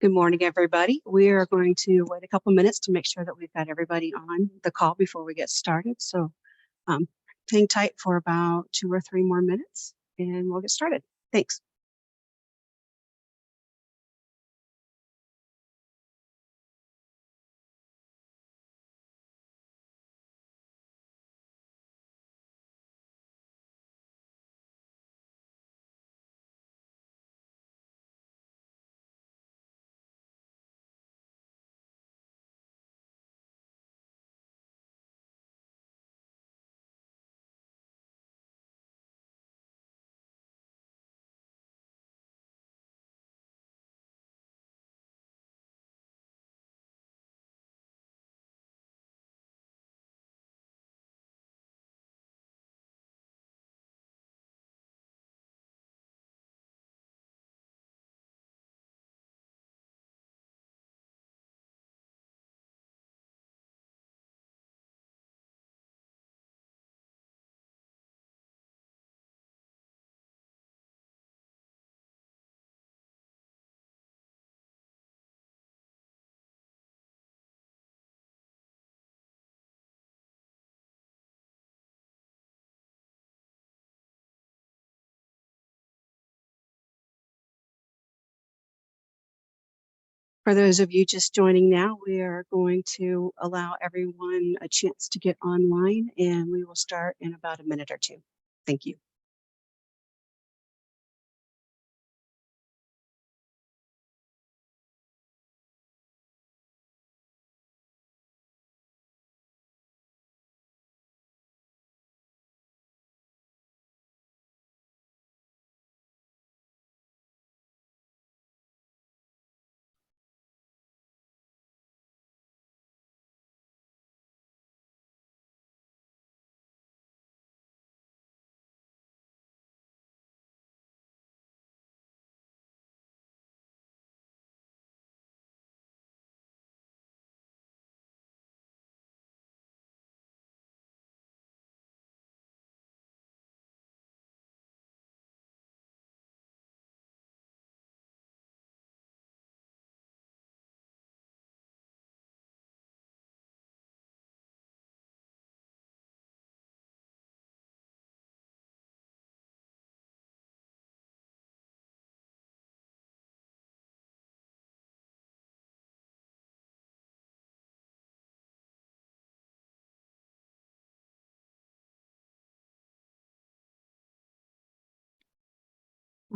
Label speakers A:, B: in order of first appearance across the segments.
A: Good morning, everybody. We are going to wait a couple minutes to make sure that we've got everybody on the call before we get started. So hang tight for about 2 or 3 more minutes and we'll get started. Thanks. For those of you just joining now, we are going to allow everyone a chance to get online and we will start in about a minute or 2. Thank you.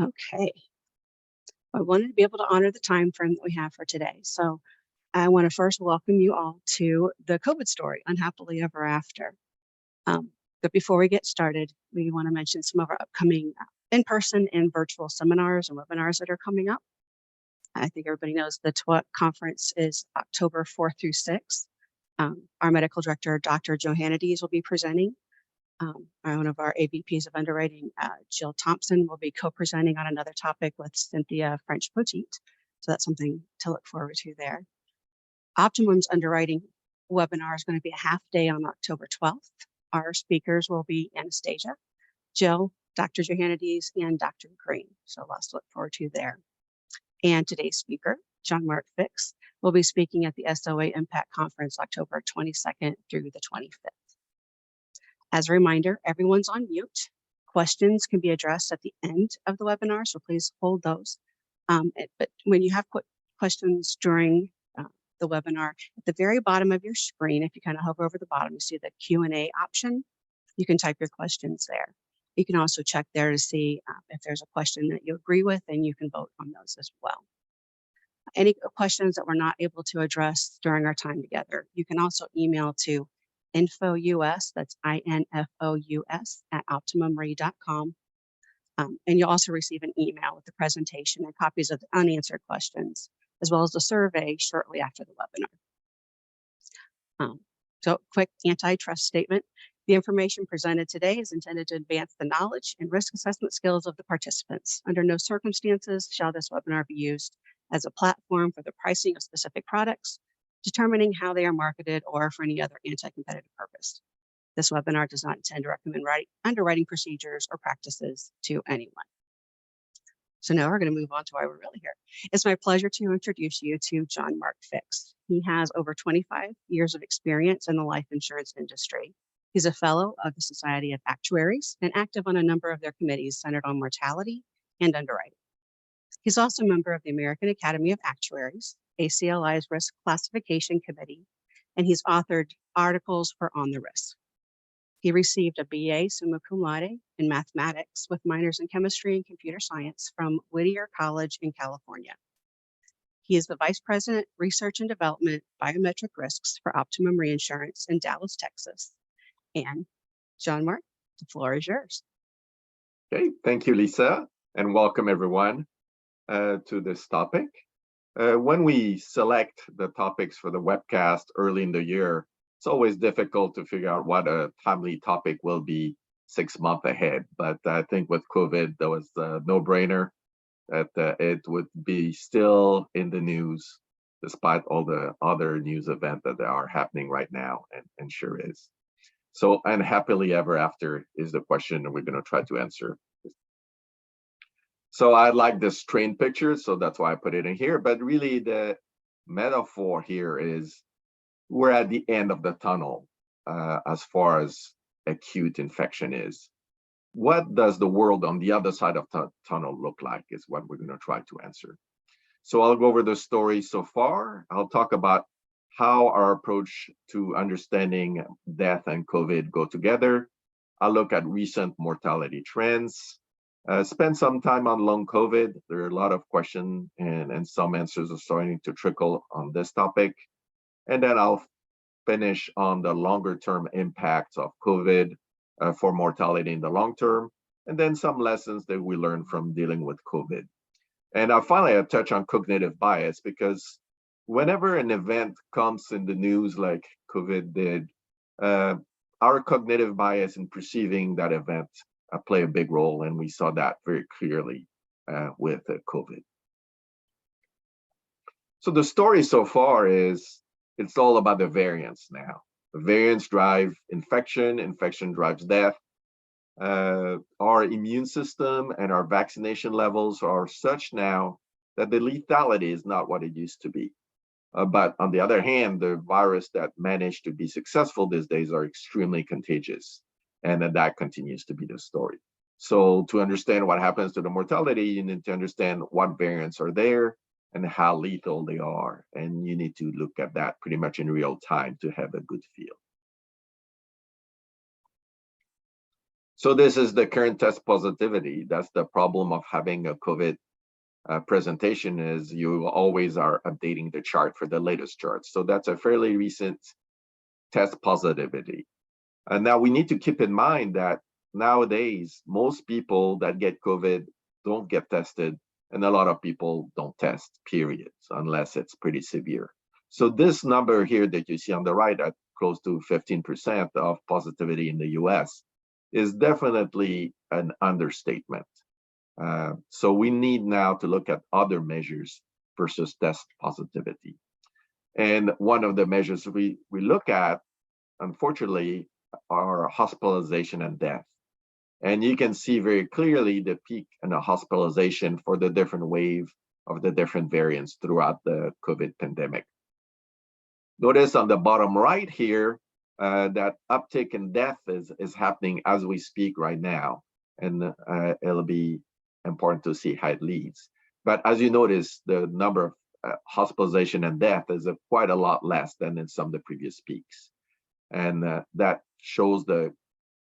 A: Okay. I wanted to be able to honor the time frame that we have for today. So I want to first welcome you all to the COVID story, Unhappily Ever After. But before we get started, we want to mention some of our upcoming in-person and virtual seminars and webinars that are coming up. I think everybody knows the TWUT conference is October 4th through 6th. Our medical director, Dr. Johannides, will be presenting. One of our AVPs of underwriting, Jill Thompson, will be co-presenting on another topic with Cynthia French-Petit. So that's something to look forward to there. Optimum's underwriting webinar is going to be a half day on October 12th. Our speakers will be Anastasia, Jill, Dr. Johannides, and Dr. Green. So lots to look forward to there. And today's speaker, Jean-Marc Fix, will be speaking at the SOA Impact Conference October 22nd through the 25th. As a reminder, everyone's on mute. Questions can be addressed at the end of the webinar, so please hold those. But when you have questions during the webinar, at the very bottom of your screen, if you kind of hover over the bottom, you see the Q&A option. You can type your questions there. You can also check there to see if there's a question that you agree with, and you can vote on those as well. Any questions that we're not able to address during our time together, you can also email to info.us, that's INFOUS, at optimumre.com. And you'll also receive an email with the presentation and copies of the unanswered questions, as well as the survey shortly after the webinar. So quick antitrust statement. The information presented today is intended to advance the knowledge and risk assessment skills of the participants. Under no circumstances shall this webinar be used as a platform for the pricing of specific products, determining how they are marketed, or for any other anti-competitive purpose. This webinar does not intend to recommend underwriting procedures or practices to anyone. So now we're going to move on to why we're really here. It's my pleasure to introduce you to Jean-Marc Fix. He has over 25 years of experience in the life insurance industry. He's a fellow of the Society of Actuaries and active on a number of their committees centered on mortality and underwriting. He's also a member of the American Academy of Actuaries, ACLI's Risk Classification Committee, and he's authored articles for On the Risk. He received a BA summa cum laude in mathematics with minors in chemistry and computer science from Whittier College in California. He is the Vice President, Research and Development, Biometric Risks for Optimum Reinsurance in Dallas, Texas. And Jean-Marc, the floor is yours.
B: Okay, thank you, Lisa, and welcome everyone to this topic. When we select the topics for the webcast early in the year, it's always difficult to figure out what a timely topic will be 6 months ahead. But I think with COVID, there was a no-brainer that it would be still in the news, despite all the other news events that are happening right now, and sure is. So, unhappily ever after is the question that we're going to try to answer. So I like this train picture, so that's why I put it in here. But really, the metaphor here is we're at the end of the tunnel as far as acute infection is. What does the world on the other side of the tunnel look like is what we're going to try to answer. So I'll go over the story so far. I'll talk about how our approach to understanding death and COVID go together. I'll look at recent mortality trends. Spend some time on long COVID. There are a lot of questions and some answers are starting to trickle on this topic. And then I'll finish on the longer term impacts of COVID for mortality in the long term, and then some lessons that we learned from dealing with COVID. And finally, I'll touch on cognitive bias, because whenever an event comes in the news like COVID did, our cognitive bias in perceiving that event play a big role, and we saw that very clearly with COVID. So the story so far is it's all about the variants now. The variants drive infection, infection drives death. Our immune system and our vaccination levels are such now that the lethality is not what it used to be. But on the other hand, the virus that managed to be successful these days are extremely contagious, and that continues to be the story. So to understand what happens to the mortality, you need to understand what variants are there and how lethal they are. And you need to look at that pretty much in real time to have a good feel. So this is the current test positivity. That's the problem of having a COVID presentation, is you always are updating the chart for the latest chart. So that's a fairly recent test positivity. And now we need to keep in mind that nowadays, most people that get COVID don't get tested, and a lot of people don't test, period, unless it's pretty severe. So this number here that you see on the right at close to 15% of positivity in the US is definitely an understatement. So we need now to look at other measures versus test positivity. And one of the measures we look at, unfortunately, are hospitalization and death. And you can see very clearly the peak in the hospitalization for the different wave of the different variants throughout the COVID pandemic. Notice on the bottom right here, that uptick in death is happening as we speak right now. And it'll be important to see how it leads. But as you notice, the number of hospitalization and death is quite a lot less than in some of the previous peaks. And that shows the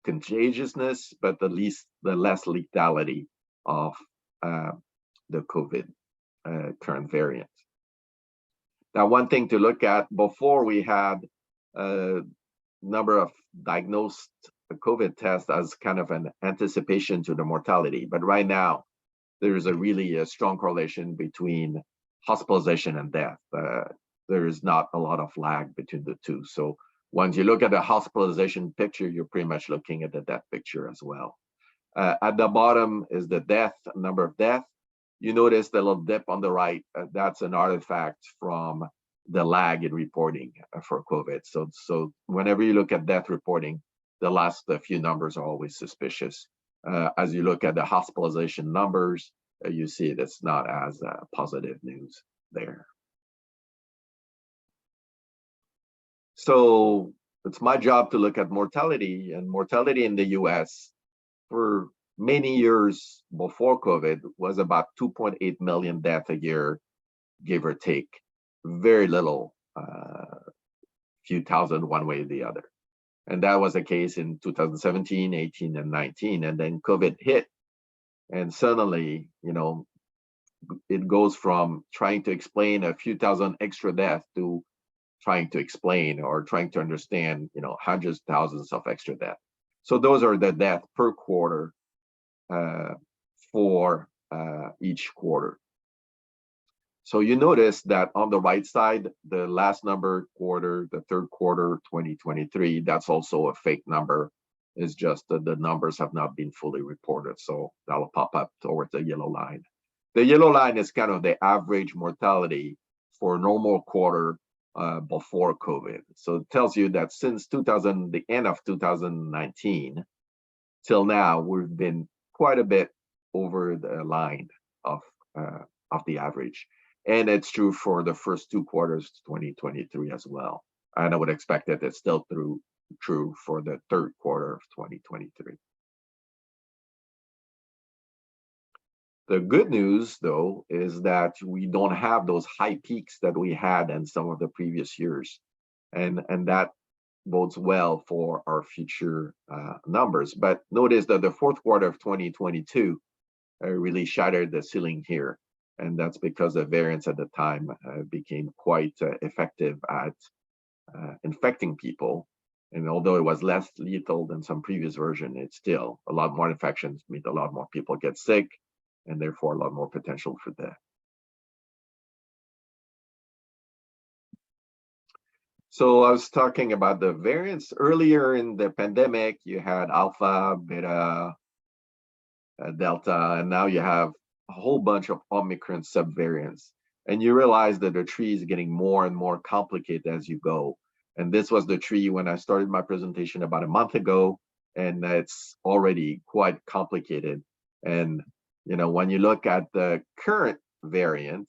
B: contagiousness, but the less lethality of the COVID current variant. Now, one thing to look at, before we had a number of diagnosed COVID tests as kind of an anticipation to the mortality, but right now there's a really strong correlation between hospitalization and death. There is not a lot of lag between the two. So once you look at the hospitalization picture, you're pretty much looking at the death picture as well. At the bottom is the death, number of deaths. You notice the little dip on the right. That's an artifact from the lag in reporting for COVID. So whenever you look at death reporting, the last few numbers are always suspicious. As you look at the hospitalization numbers, you see it's not as positive news there. So it's my job to look at mortality, and mortality in the US for many years before COVID was about 2.8 million deaths a year, give or take. Very little, few thousand one way or the other. And that was the case in 2017, 18, and 19. And then COVID hit. And suddenly, it goes from trying to explain a few thousand extra deaths to trying to explain or trying to understand, hundreds, thousands of extra deaths. So those are the deaths per quarter for each quarter. So you notice that on the right side, the last number quarter, the third quarter 2023, that's also a fake number. It's just that the numbers have not been fully reported. So that'll pop up towards the yellow line. The yellow line is kind of the average mortality for a normal quarter before COVID. So it tells you that since the end of 2019 till now, we've been quite a bit over the line of the average. And it's true for the first two quarters 2023 as well. And I would expect that it's still true for the third quarter of 2023. The good news, though, is that we don't have those high peaks that we had in some of the previous years. And that bodes well for our future numbers. But notice that the fourth quarter of 2022 really shattered the ceiling here. And that's because the variants at the time became quite effective at infecting people. And although it was less lethal than some previous version, it's still a lot more infections, means a lot more people get sick, and therefore a lot more potential for death. So I was talking about the variants earlier in the pandemic. You had Alpha, Beta, Delta, and now you have a whole bunch of Omicron subvariants. And you realize that the tree is getting more and more complicated as you go. And this was the tree when I started my presentation about a month ago, and it's already quite complicated. And when you look at the current variant,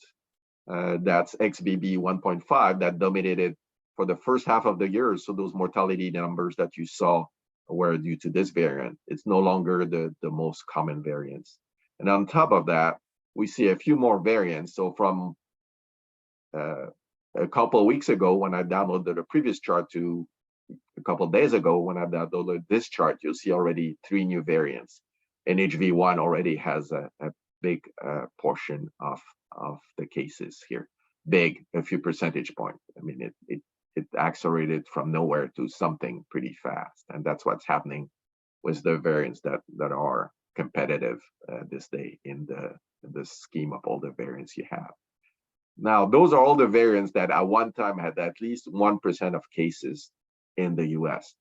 B: that's XBB 1.5 that dominated for the first half of the year. So those mortality numbers that you saw were due to this variant. It's no longer the most common variants. And on top of that, we see a few more variants. So from a couple of weeks ago, when I downloaded the previous chart, to a couple of days ago, when I downloaded this chart, you'll see already 3 new variants. And HV1 already has a big portion of the cases here. Big, a few percentage points. I mean, it accelerated from nowhere to something pretty fast. And that's what's happening with the variants that are competitive this day in the scheme of all the variants you have. Now, those are all the variants that at one time had at least 1% of cases in the US.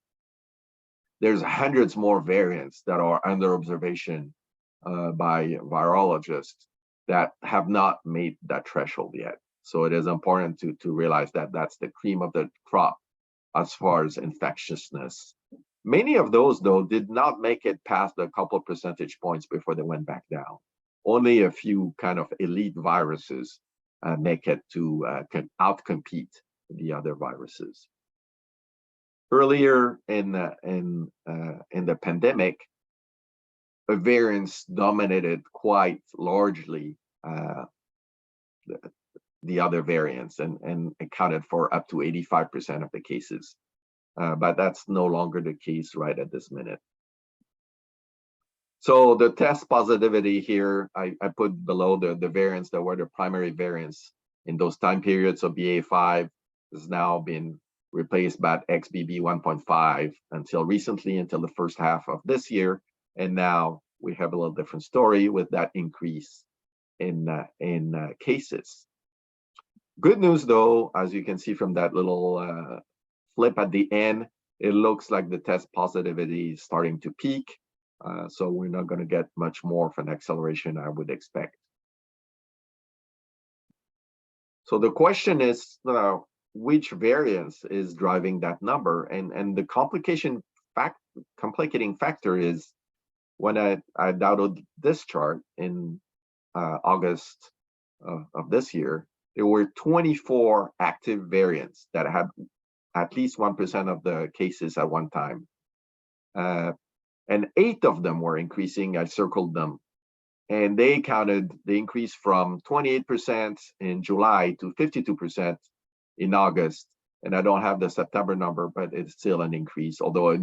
B: There's hundreds more variants that are under observation by virologists that have not made that threshold yet. So it is important to realize that that's the cream of the crop as far as infectiousness. Many of those, though, did not make it past a couple of percentage points before they went back down. Only a few kind of elite viruses make it to outcompete the other viruses. Earlier in the pandemic, variants dominated quite largely the other variants and accounted for up to 85% of the cases. But that's no longer the case right at this minute. So the test positivity here, I put below the variants that were the primary variants in those time periods. So BA5 has now been replaced by XBB 1.5 until recently, until the first half of this year. And now we have a little different story with that increase in cases. Good news, though, as you can see from that little flip at the end, it looks like the test positivity is starting to peak. So we're not going to get much more of an acceleration, I would expect. So the question is, which variance is driving that number? And the complicating factor is when I download this chart in August of this year, there were 24 active variants that had at least 1% of the cases at one time. And 8 of them were increasing. I circled them. And they counted the increase from 28% in July to 52% in August. And I don't have the September number, but it's still an increase, although a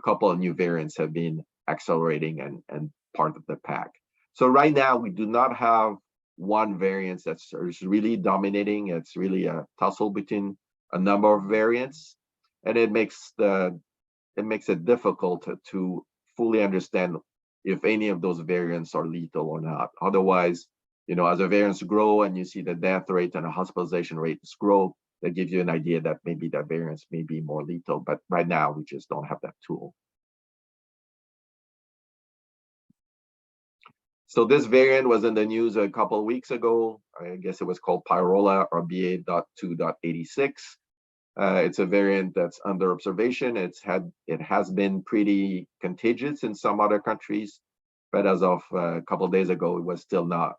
B: couple of new variants have been accelerating and part of the pack. So right now, we do not have one variant that's really dominating. It's really a tussle between a number of variants, and it makes it difficult to fully understand if any of those variants are lethal or not. Otherwise, as the variants grow and you see the death rate and the hospitalization rates grow, that gives you an idea that maybe that variants may be more lethal. But right now, we just don't have that tool. So this variant was in the news a couple of weeks ago. I guess it was called Pyrola or BA.2.86. It's a variant that's under observation. It has been pretty contagious in some other countries, but as of a couple of days ago, it was still not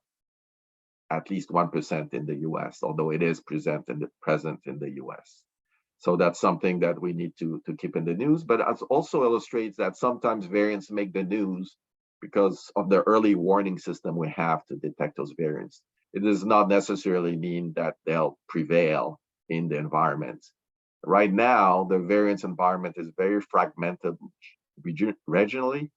B: at least 1% in the US, although it is present in the US. So that's something that we need to keep in the news, but it also illustrates that sometimes variants make the news because of the early warning system we have to detect those variants. It does not necessarily mean that they'll prevail in the environment. Right now, the variance environment is very fragmented regionally,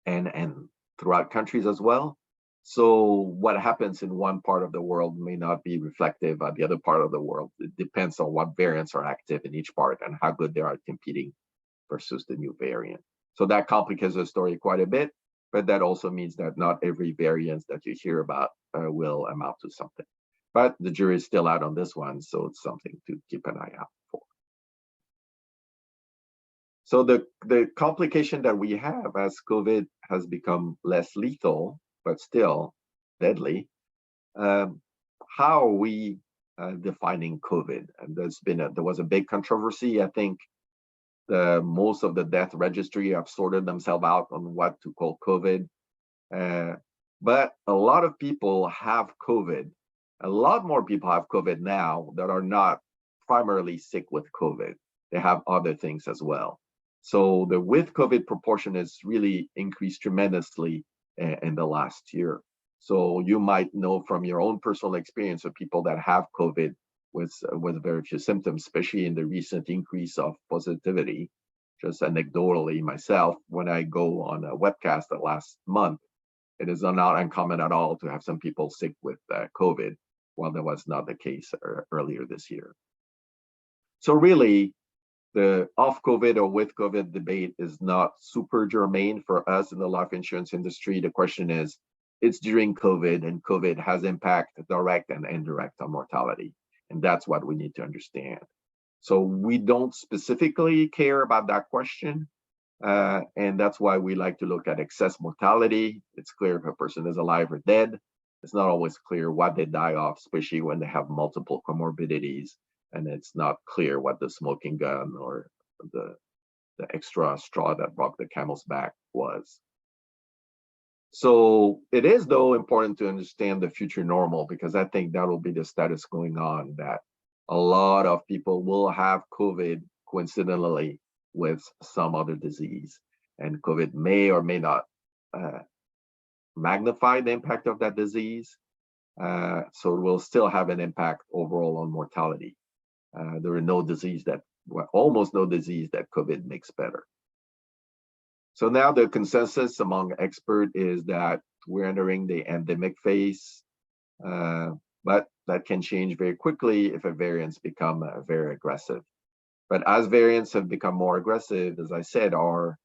B: and throughout countries as well. So what happens in one part of the world may not be reflective of the other part of the world. It depends on what variants are active in each part and how good they are competing versus the new variant. So that complicates the story quite a bit, but that also means that not every variant that you hear about will amount to something. But the jury is still out on this one, so it's something to keep an eye out for. So the complication that we have as COVID has become less lethal, but still deadly, how are we defining COVID? And there was a big controversy. I think most of the death registry have sorted themselves out on what to call COVID. But a lot of people have COVID. A lot more people have COVID now that are not primarily sick with COVID. They have other things as well. So the with COVID proportion has really increased tremendously in the last year. So you might know from your own personal experience of people that have COVID with very few symptoms, especially in the recent increase of positivity. Just anecdotally myself, when I go on a webcast the last month, it is not uncommon at all to have some people sick with COVID, while that was not the case earlier this year. So really, the off COVID or with COVID debate is not super germane for us in the life insurance industry. The question is, it's during COVID, and COVID has impact, direct and indirect, on mortality. And that's what we need to understand. So we don't specifically care about that question. And that's why we like to look at excess mortality. It's clear if a person is alive or dead. It's not always clear what they die of, especially when they have multiple comorbidities. And it's not clear what the smoking gun or the extra straw that broke the camel's back was. So it is, though, important to understand the future normal, because I think that will be the status going on, that a lot of people will have COVID coincidentally with some other disease. And COVID may or may not magnify the impact of that disease. So it will still have an impact overall on mortality. There are almost no disease that COVID makes better. So now the consensus among experts is that we're entering the endemic phase, but that can change very quickly if a variants become very aggressive. But as variants have become more aggressive, as I said, our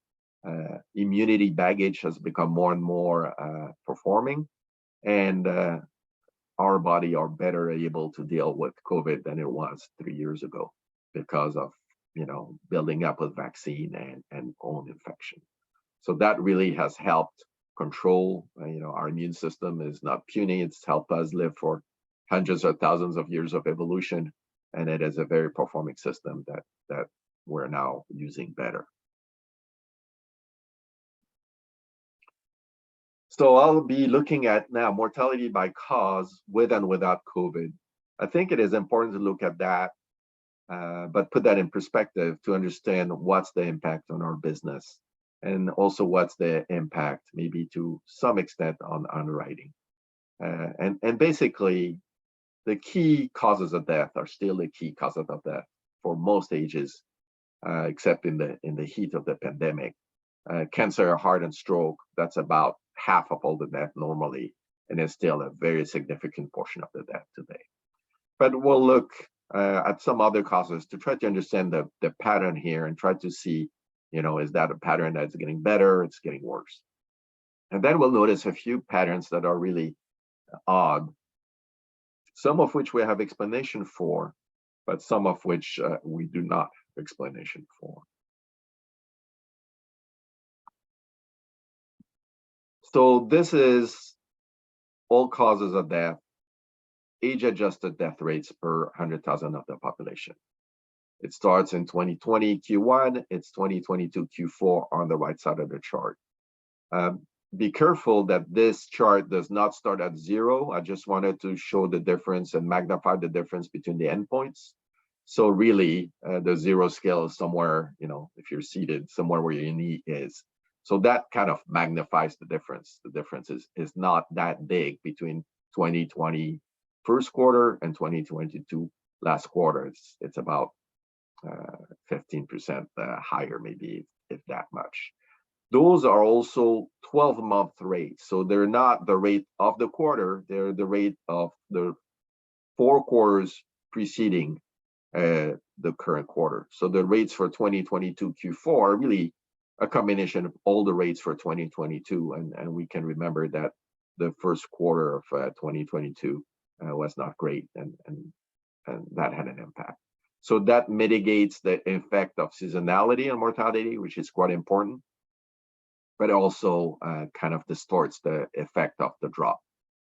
B: immunity baggage has become more and more performing, and our body are better able to deal with COVID than it was 3 years ago because of building up with vaccine and own infection. So that really has helped control. Our immune system is not puny. It's helped us live for hundreds of thousands of years of evolution, and it is a very performing system that we're now using better. So I'll be looking at now mortality by cause with and without COVID. I think it is important to look at that, but put that in perspective to understand what's the impact on our business and also what's the impact maybe to some extent on underwriting. And basically, the key causes of death are still the key causes of death for most ages, except in the heat of the pandemic. Cancer, heart, and stroke, that's about half of all the death normally, and it's still a very significant portion of the death today. But we'll look at some other causes to try to understand the pattern here and try to see, is that a pattern that's getting better, it's getting worse? And then we'll notice a few patterns that are really odd, some of which we have explanation for, but some of which we do not have explanation for. So this is all causes of death, age-adjusted death rates per 100,000 of the population. It starts in 2020 Q1, it's 2022 Q4 on the right side of the chart. Be careful that this chart does not start at 0. I just wanted to show the difference and magnify the difference between the endpoints. So really, the 0 scale is somewhere, if you're seated, somewhere where your knee is. So that kind of magnifies the difference. The difference is not that big between 2020 first quarter and 2022 last quarter. It's about 15% higher, maybe, if that much. Those are also 12-month rates. So they're not the rate of the quarter, they're the rate of the 4 quarters preceding the current quarter. So the rates for 2022 Q4 are really a combination of all the rates for 2022. And we can remember that the first quarter of 2022 was not great, and that had an impact. So that mitigates the effect of seasonality on mortality, which is quite important, but also kind of distorts the effect of the drop.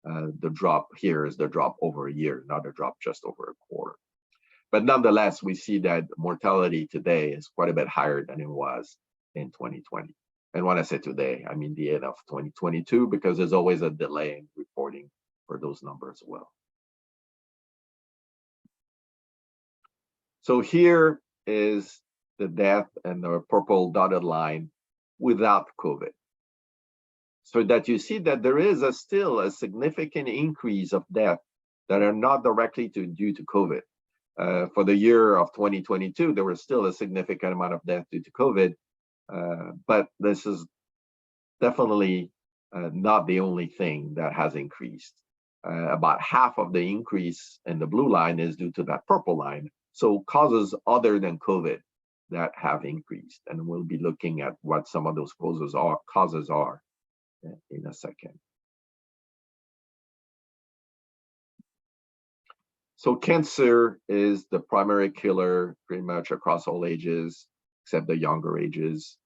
B: The drop here is the drop over a year, not a drop just over a quarter. But nonetheless, we see that mortality today is quite a bit higher than it was in 2020. And when I say today, I mean the end of 2022, because there's always a delay in reporting for those numbers as well. So here is the death and the purple dotted line without COVID. So that you see that there is still a significant increase of death that are not directly due to COVID. For the year of 2022, there was still a significant amount of death due to COVID, but this is definitely not the only thing that has increased. About half of the increase in the blue line is due to that purple line. So causes other than COVID that have increased, and we'll be looking at what some of those causes are in a second. So cancer is the primary killer pretty much across all ages, except the younger ages.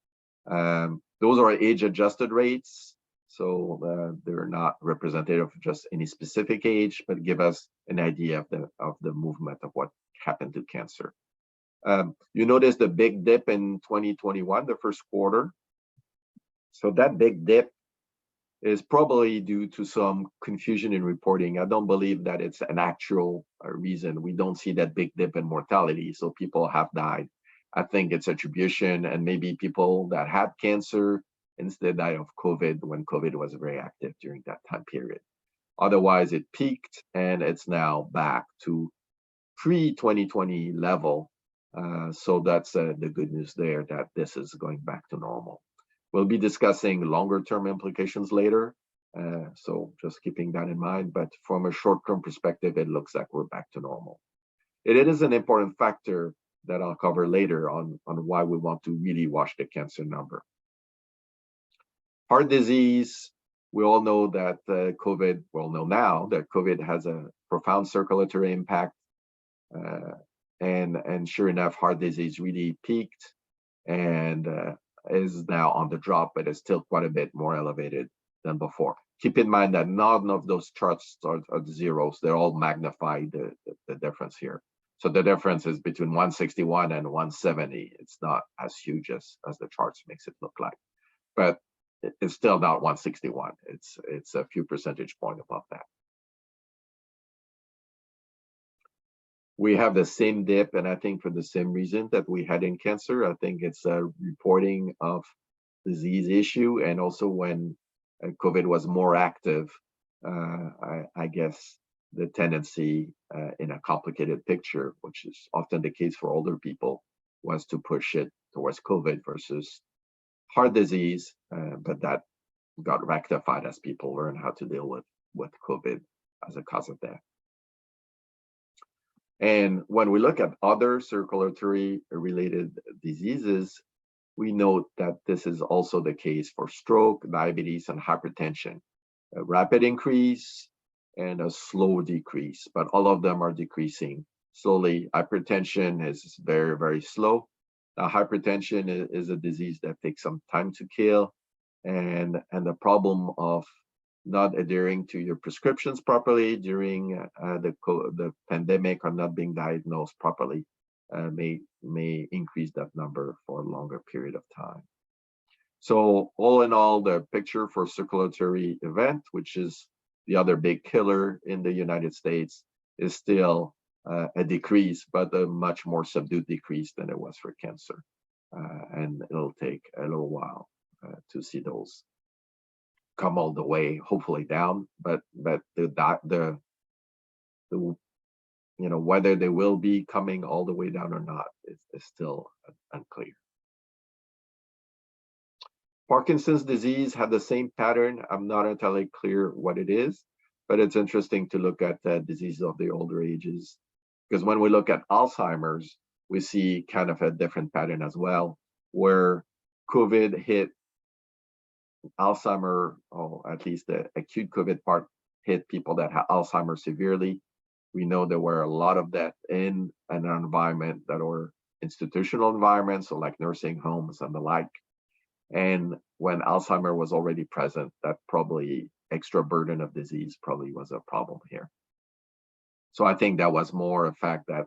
B: Those are age-adjusted rates, so they're not representative of just any specific age, but give us an idea of the movement of what happened to cancer. You notice the big dip in 2021, the first quarter. So that big dip is probably due to some confusion in reporting. I don't believe that it's an actual reason. We don't see that big dip in mortality, so people have died. I think it's attribution, and maybe people that had cancer instead died of COVID when COVID was very active during that time period. Otherwise, it peaked and it's now back to pre-2020 level. So that's the good news there, that this is going back to normal. We'll be discussing longer term implications later. So just keeping that in mind, but from a short-term perspective, it looks like we're back to normal. It is an important factor that I'll cover later on why we want to really watch the cancer number. Heart disease, we all know that COVID, we all know now that COVID has a profound circulatory impact. And sure enough, heart disease really peaked and is now on the drop, but it's still quite a bit more elevated than before. Keep in mind that none of those charts are zeros. They're all magnified the difference here. So the difference is between 161 and 170. It's not as huge as the charts makes it look like. But it's still not 161. It's a few percentage point above that. We have the same dip, and I think for the same reason that we had in cancer. I think it's a reporting of disease issue, and also when COVID was more active, I guess the tendency in a complicated picture, which is often the case for older people, was to push it towards COVID versus heart disease, but that got rectified as people learn how to deal with COVID as a cause of death. And when we look at other circulatory related diseases, we note that this is also the case for stroke, diabetes, and hypertension. A rapid increase and a slow decrease, but all of them are decreasing slowly. Hypertension is very, very slow. Now, hypertension is a disease that takes some time to kill, and the problem of not adhering to your prescriptions properly during the pandemic or not being diagnosed properly may increase that number for a longer period of time. So all in all, the picture for circulatory event, which is the other big killer in the United States, is still a decrease, but a much more subdued decrease than it was for cancer. And it'll take a little while to see those come all the way, hopefully down, but the whether they will be coming all the way down or not is still unclear. Parkinson's disease had the same pattern. I'm not entirely clear what it is, but it's interesting to look at diseases of the older ages, because when we look at Alzheimer's, we see kind of a different pattern as well, where COVID hit Alzheimer, or at least the acute COVID part, hit people that had Alzheimer's severely. We know there were a lot of that in an environment that were institutional environments, so like nursing homes and the like. And when Alzheimer was already present, that probably extra burden of disease probably was a problem here. So I think that was more a fact that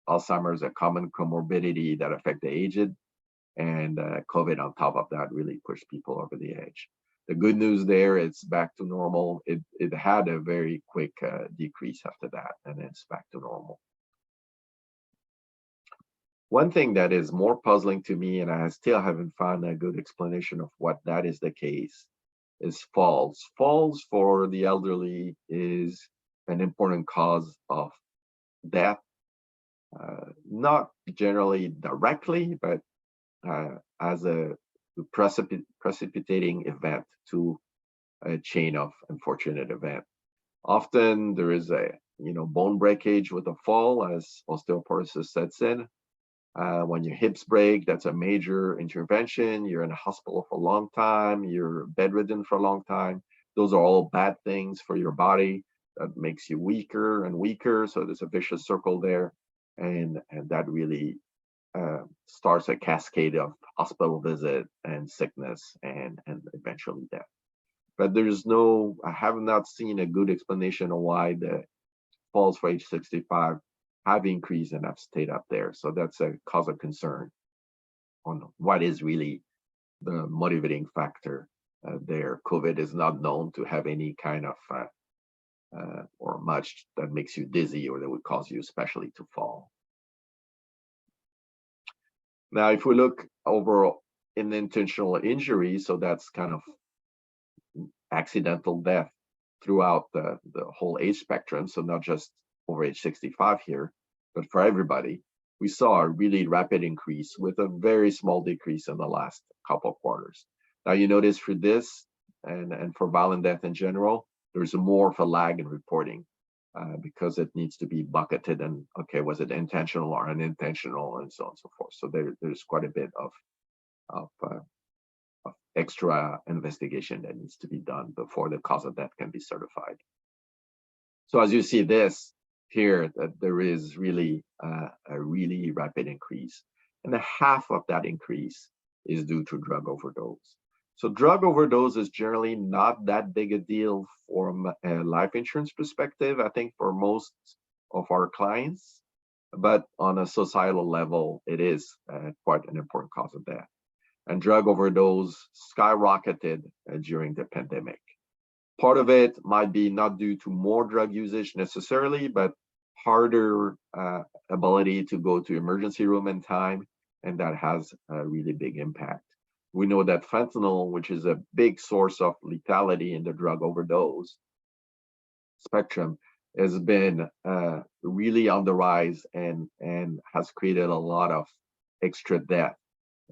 B: Alzheimer is a common comorbidity that affect the aged, and COVID on top of that really pushed people over the edge. The good news there, it's back to normal. It had a very quick decrease after that, and it's back to normal. One thing that is more puzzling to me, and I still haven't found a good explanation of what that is the case, is falls. Falls for the elderly is an important cause of death, not generally directly, but as a precipitating event to a chain of unfortunate event. Often there is a bone breakage with a fall as osteoporosis sets in. When your hips break, that's a major intervention. You're in a hospital for a long time. You're bedridden for a long time. Those are all bad things for your body. That makes you weaker and weaker. So there's a vicious circle there. And that really starts a cascade of hospital visit and sickness and eventually death. But I have not seen a good explanation of why the falls for age 65 have increased and have stayed up there. So that's a cause of concern on what is really the motivating factor there. COVID is not known to have any kind of or much that makes you dizzy or that would cause you especially to fall. Now, if we look overall in intentional injury, so that's kind of accidental death throughout the whole age spectrum, so not just over age 65 here, but for everybody, we saw a really rapid increase with a very small decrease in the last couple of quarters. Now, you notice for this and for violent death in general, there's more of a lag in reporting because it needs to be bucketed and, okay, was it intentional or unintentional and so on and so forth. So there's quite a bit of extra investigation that needs to be done before the cause of death can be certified. So as you see this here, that there is really a really rapid increase, and half of that increase is due to drug overdose. So drug overdose is generally not that big a deal from a life insurance perspective, I think, for most of our clients, but on a societal level, it is quite an important cause of death. and drug overdose skyrocketed during the pandemic. Part of it might be not due to more drug usage necessarily, but harder ability to go to emergency room in time, and that has a really big impact. We know that fentanyl, which is a big source of lethality in the drug overdose spectrum, has been really on the rise and has created a lot of extra death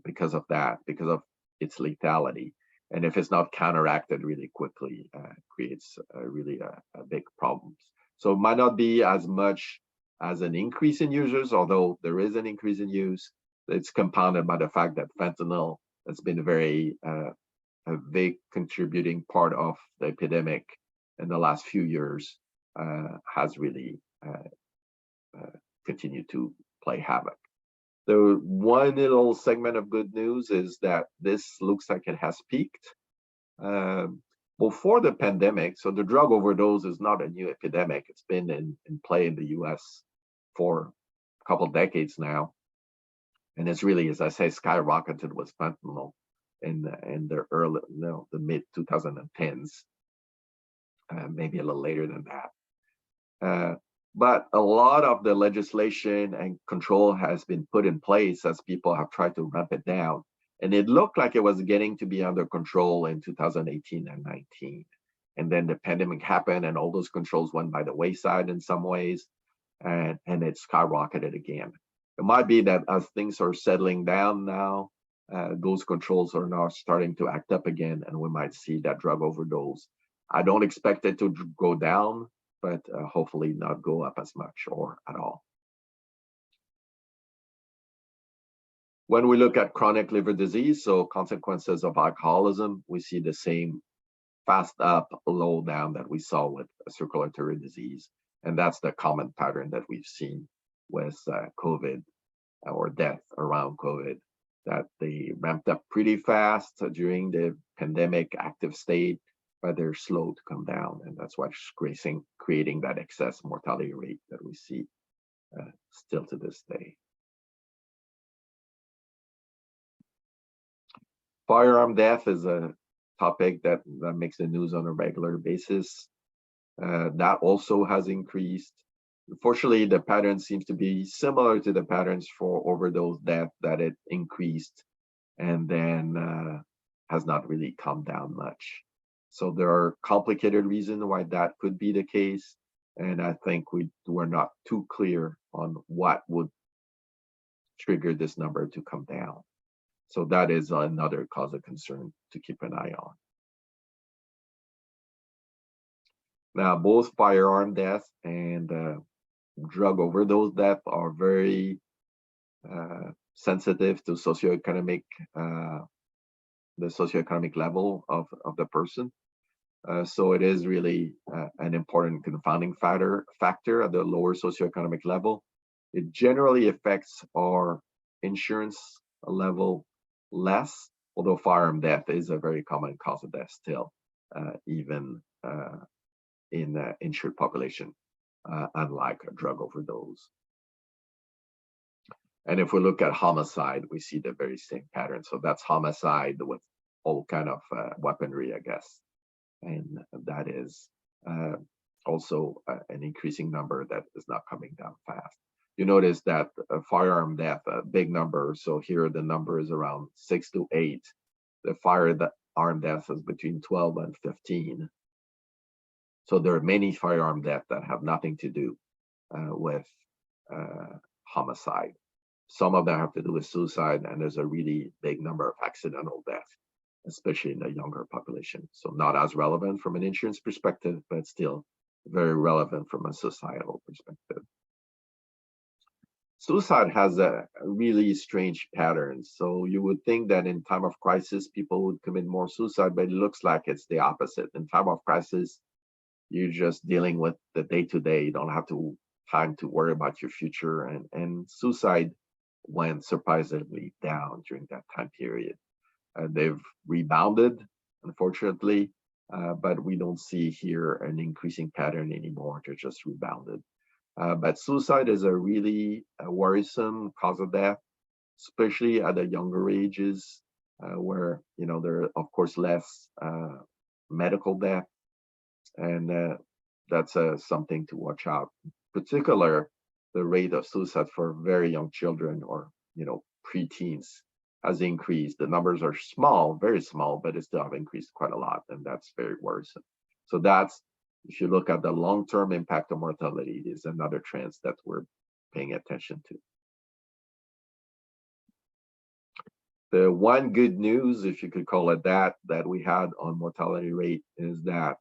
B: because of that, because of its lethality. And if it's not counteracted really quickly, creates really a big problems. So it might not be as much as an increase in users, although there is an increase in use. It's compounded by the fact that fentanyl has been a big contributing part of the epidemic in the last few years, has really continued to play havoc. The one little segment of good news is that this looks like it has peaked. Before the pandemic, so the drug overdose is not a new epidemic. It's been in play in the US for a couple of decades now. And it's really, as I say, skyrocketed with fentanyl in the mid 2010s, maybe a little later than that. But a lot of the legislation and control has been put in place as people have tried to ramp it down. And it looked like it was getting to be under control in 2018 and 19. And then the pandemic happened and all those controls went by the wayside in some ways, and it skyrocketed again. It might be that as things are settling down now, those controls are now starting to act up again, and we might see that drug overdose. I don't expect it to go down, but hopefully not go up as much or at all. When we look at chronic liver disease, so consequences of alcoholism, we see the same fast up, low down that we saw with circulatory disease. And that's the common pattern that we've seen with COVID or death around COVID, that they ramped up pretty fast during the pandemic active state, but they're slow to come down. And that's what's creating that excess mortality rate that we see still to this day. Firearm death is a topic that makes the news on a regular basis. That also has increased. Unfortunately, the pattern seems to be similar to the patterns for overdose death, that it increased and then has not really come down much. So there are complicated reasons why that could be the case. And I think we're not too clear on what would trigger this number to come down. So that is another cause of concern to keep an eye on. Now, both firearm death and drug overdose death are very sensitive to socioeconomic, the socioeconomic level of the person. So it is really an important confounding factor at the lower socioeconomic level. It generally affects our insurance level less, although firearm death is a very common cause of death still, even in the insured population, unlike a drug overdose. And if we look at homicide, we see the very same pattern. So that's homicide with all kind of weaponry, I guess. And that is also an increasing number that is not coming down fast. You notice that firearm death, a big number. So here the number is around 6 to 8. The firearm death is between 12 and 15. So there are many firearm deaths that have nothing to do with homicide. Some of them have to do with suicide, and there's a really big number of accidental deaths, especially in the younger population. So not as relevant from an insurance perspective, but still very relevant from a societal perspective. Suicide has a really strange pattern. So you would think that in time of crisis, people would commit more suicide, but it looks like it's the opposite. In time of crisis, you're just dealing with the day-to-day. You don't have time to worry about your future. And suicide went surprisingly down during that time period. They've rebounded, unfortunately, but we don't see here an increasing pattern anymore. They're just rebounded. But suicide is a really worrisome cause of death, especially at the younger ages. where there are of course less medical death, and that's something to watch out. In particular, the rate of suicide for very young children or preteens has increased. The numbers are small, very small, but it still have increased quite a lot, and that's very worrisome. So that's, if you look at the long-term impact of mortality, is another trend that we're paying attention to. The one good news, if you could call it that we had on mortality rate is that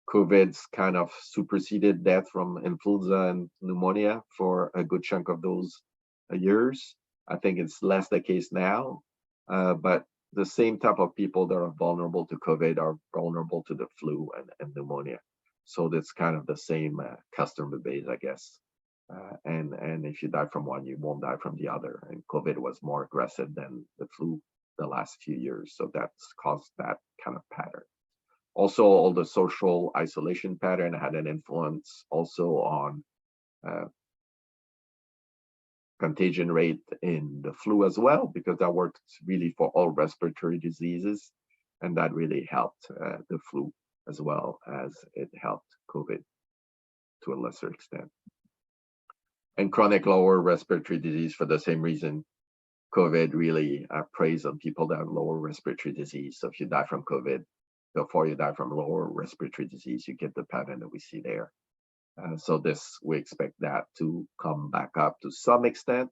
B: COVID's kind of superseded death from influenza and pneumonia for a good chunk of those years. I think it's less the case now, but the same type of people that are vulnerable to COVID are vulnerable to the flu and pneumonia. So that's kind of the same customer base, I guess. And if you die from one, you won't die from the other. And COVID was more aggressive than the flu the last few years. So that's caused that kind of pattern. Also, all the social isolation pattern had an influence also on contagion rate in the flu as well, because that worked really for all respiratory diseases. And that really helped the flu as well as it helped COVID to a lesser extent. And chronic lower respiratory disease, for the same reason, COVID really preys on people that have lower respiratory disease. So if you die from COVID, before you die from lower respiratory disease, you get the pattern that we see there. So we expect that to come back up to some extent,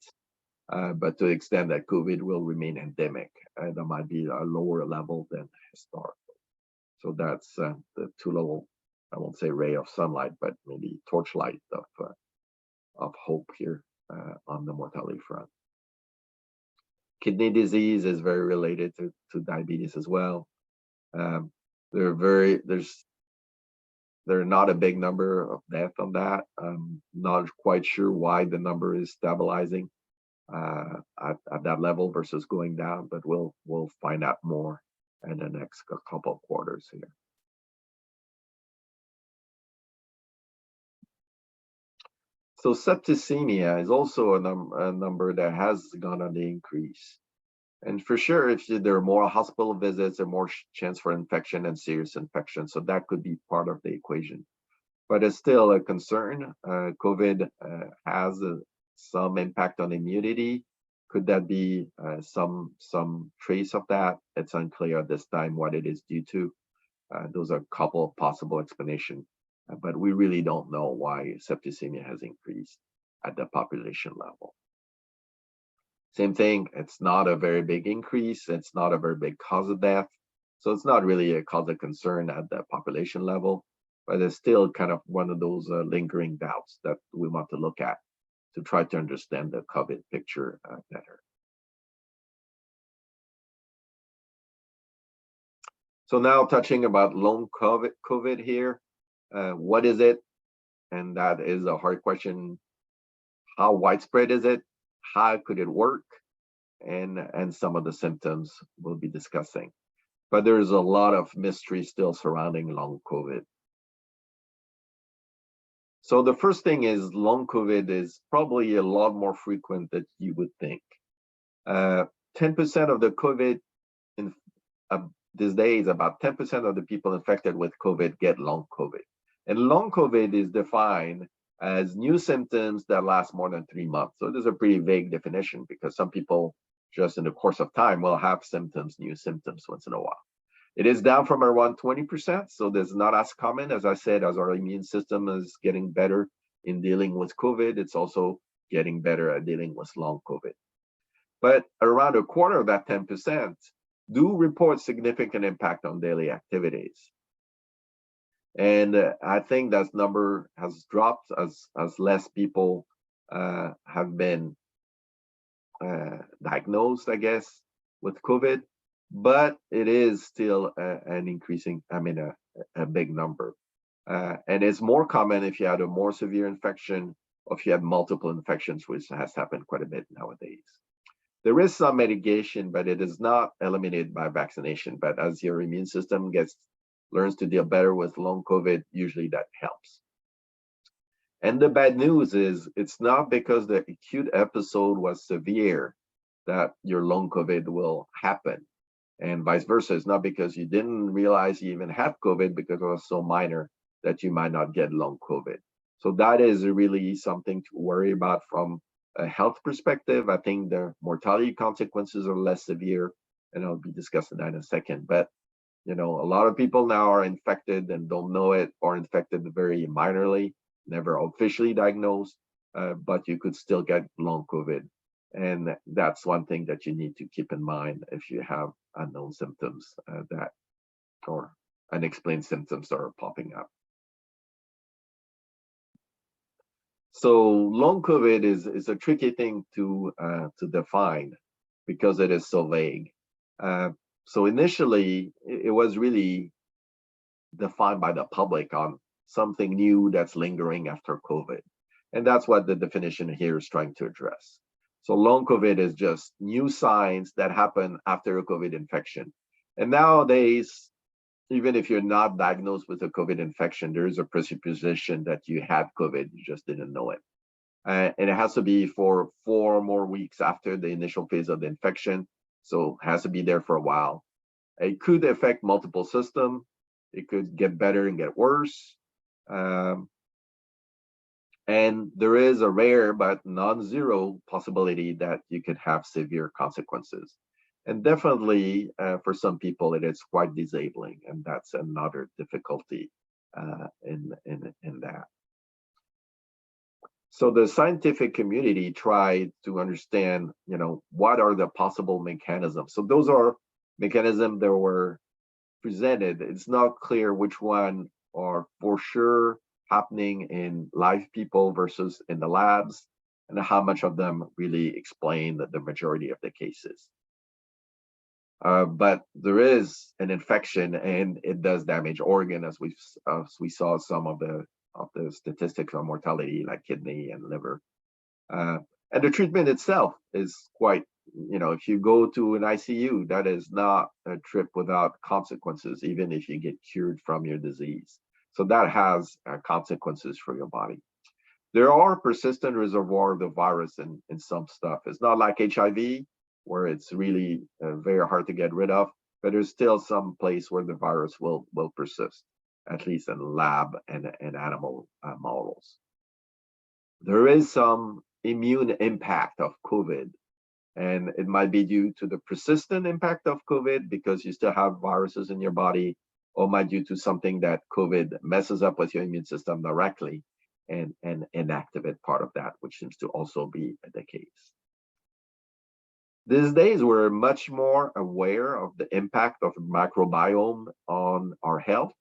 B: but to the extent that COVID will remain endemic, there might be a lower level than historical. So that's the two little, I won't say ray of sunlight, but maybe torchlight of hope here on the mortality front. Kidney disease is very related to diabetes as well. They're not a big number of death on that. I'm not quite sure why the number is stabilizing at that level versus going down, but we'll find out more in the next couple of quarters here. So septicemia is also a number that has gone on the increase. And for sure, if there are more hospital visits, there are more chance for infection and serious infection. So that could be part of the equation. But it's still a concern. COVID has some impact on immunity. Could that be some trace of that? It's unclear at this time what it is due to. Those are a couple of possible explanations. But we really don't know why septicemia has increased at the population level. Same thing, it's not a very big increase. It's not a very big cause of death. So it's not really a cause of concern at the population level, but it's still kind of one of those lingering doubts that we want to look at to try to understand the COVID picture better. So now touching about long COVID here. What is it? And that is a hard question. How widespread is it? How could it work? And some of the symptoms we'll be discussing. But there's a lot of mystery still surrounding long COVID. So the first thing is long COVID is probably a lot more frequent than you would think. 10% of the COVID these days, about 10% of the people infected with COVID get long COVID. And long COVID is defined as new symptoms that last more than 3 months. So there's a pretty vague definition because some people just in the course of time will have new symptoms once in a while. It is down from around 20%, so that's not as common. As I said, as our immune system is getting better in dealing with COVID, it's also getting better at dealing with long COVID. But around a quarter of that 10% do report significant impact on daily activities. And I think that number has dropped as less people have been diagnosed, I guess, with COVID, but it is still an increasing, a big number. And it's more common if you had a more severe infection or if you had multiple infections, which has happened quite a bit nowadays. There is some mitigation, but it is not eliminated by vaccination. But as your immune system learns to deal better with long COVID, usually that helps. And the bad news is it's not because the acute episode was severe that your long COVID will happen. and vice versa. It's not because you didn't realize you even had COVID because it was so minor that you might not get long COVID. So that is really something to worry about from a health perspective. I think the mortality consequences are less severe, and I'll be discussing that in a second. But a lot of people now are infected and don't know it, or infected very minorly, never officially diagnosed, but you could still get long COVID. And that's one thing that you need to keep in mind if you have unknown symptoms or unexplained symptoms that are popping up. So long COVID is a tricky thing to define because it is so vague. So initially, it was really defined by the public on something new that's lingering after COVID. And that's what the definition here is trying to address. So long COVID is just new signs that happen after a COVID infection. And nowadays, even if you're not diagnosed with a COVID infection, there is a presupposition that you had COVID, you just didn't know it. And it has to be for 4 more weeks after the initial phase of the infection. So it has to be there for a while. It could affect multiple systems. It could get better and get worse. And there is a rare but non-zero possibility that you could have severe consequences. And definitely for some people, it is quite disabling. And that's another difficulty in that. So the scientific community tried to understand, what are the possible mechanisms. So those are mechanisms that were presented. It's not clear which one are for sure happening in live people versus in the labs, and how much of them really explain the majority of the cases. But there is an infection, and it does damage organ, as we saw some of the statistics on mortality, like kidney and liver. And the treatment itself is quite, if you go to an ICU, that is not a trip without consequences, even if you get cured from your disease. So that has consequences for your body. There are persistent reservoirs of the virus in some stuff. It's not like HIV, where it's really very hard to get rid of, but there's still some place where the virus will persist, at least in lab and animal models. There is some immune impact of COVID, and it might be due to the persistent impact of COVID because you still have viruses in your body, or might due to something that COVID messes up with your immune system directly and inactivate part of that, which seems to also be the case. These days, we're much more aware of the impact of the microbiome on our health.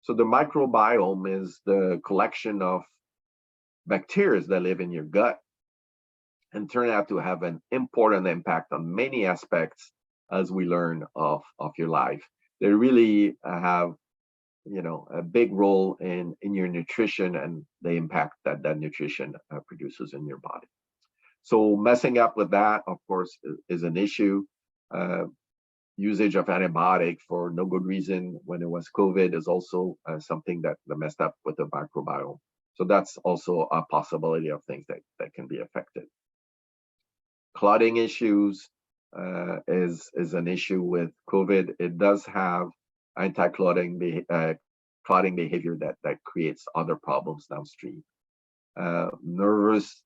B: So the microbiome is the collection of bacteria that live in your gut and turn out to have an important impact on many aspects as we learn of your life. They really have, a big role in your nutrition and the impact that nutrition produces in your body. So messing up with that, of course, is an issue. Usage of antibiotic for no good reason when it was COVID is also something that messed up with the microbiome. So that's also a possibility of things that can be affected. Clotting issues is an issue with COVID. It does have anti-clotting clotting behavior that creates other problems downstream. Nervous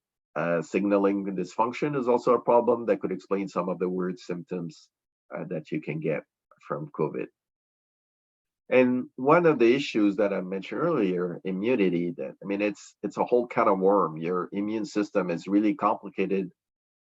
B: signaling dysfunction is also a problem that could explain some of the weird symptoms that you can get from COVID. And one of the issues that I mentioned earlier, immunity, it's a whole kind of worm. Your immune system is really complicated.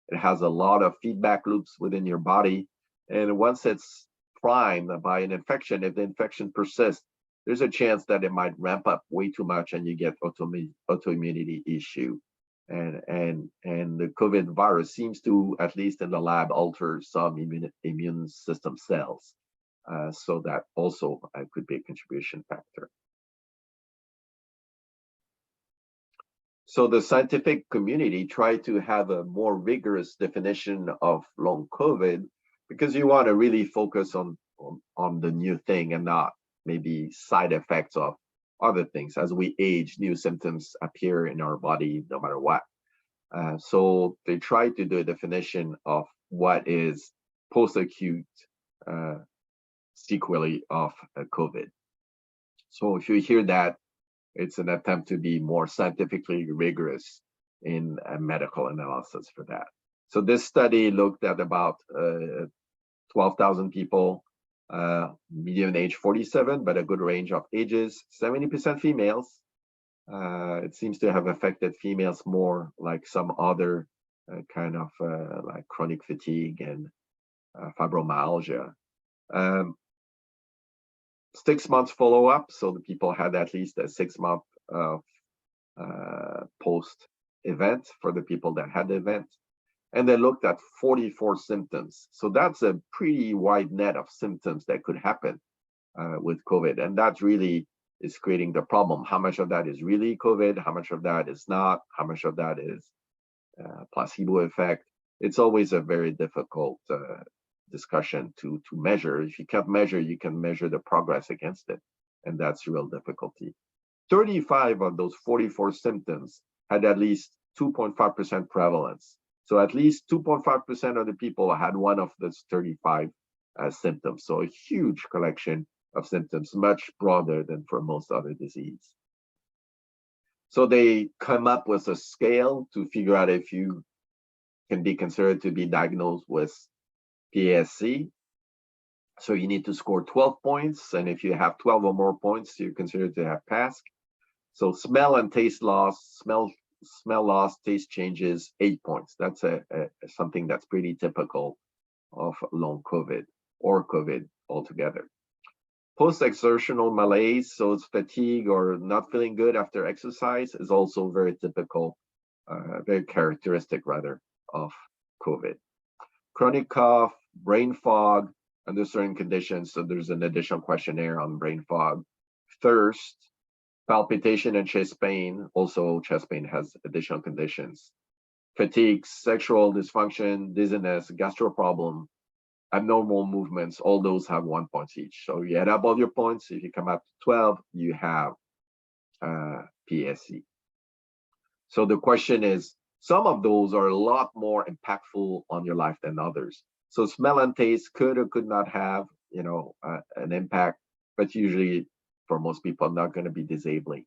B: It has a lot of feedback loops within your body. And once it's primed by an infection, if the infection persists, there's a chance that it might ramp up way too much and you get autoimmunity issue. And the COVID virus seems to, at least in the lab, alter some immune system cells. So that also could be a contribution factor. So the scientific community tried to have a more rigorous definition of long COVID because you want to really focus on the new thing and not maybe side effects of other things. As we age, new symptoms appear in our body no matter what. So they tried to do a definition of what is post-acute sequelae of COVID. So if you hear that, it's an attempt to be more scientifically rigorous in a medical analysis for that. So this study looked at about 12,000 people, median age 47, but a good range of ages, 70% females. It seems to have affected females more, like some other kind of like chronic fatigue and fibromyalgia. 6 months follow-up, so the people had at least a 6-month post event for the people that had the event, and they looked at 44 symptoms. So that's a pretty wide net of symptoms that could happen with COVID, and that really is creating the problem. How much of that is really COVID? How much of that is not? How much of that is placebo effect? It's always a very difficult discussion to measure. If you can't measure, you can measure the progress against it, and that's real difficulty. 35 of those 44 symptoms had at least 2.5% prevalence. So at least 2.5% of the people had one of those 35 symptoms. So a huge collection of symptoms, much broader than for most other disease. So they come up with a scale to figure out if you can be considered to be diagnosed with PASC. So you need to score 12 points, and if you have 12 or more points, you're considered to have PASC. So smell and taste loss, smell loss, taste changes, 8 points. That's something that's pretty typical of long COVID or COVID altogether. Post-exertional malaise, so it's fatigue or not feeling good after exercise, is also very typical, very characteristic rather, of COVID. Chronic cough, brain fog under certain conditions, so there's an additional questionnaire on brain fog. Thirst, palpitation and chest pain, also chest pain has additional conditions. Fatigue, sexual dysfunction, dizziness, gastro problem, abnormal movements, all those have 1 point each. So you add up all your points. If you come up to 12, you have PSC. So the question is, some of those are a lot more impactful on your life than others. So smell and taste could or could not have, an impact, but usually for most people, not going to be disabling.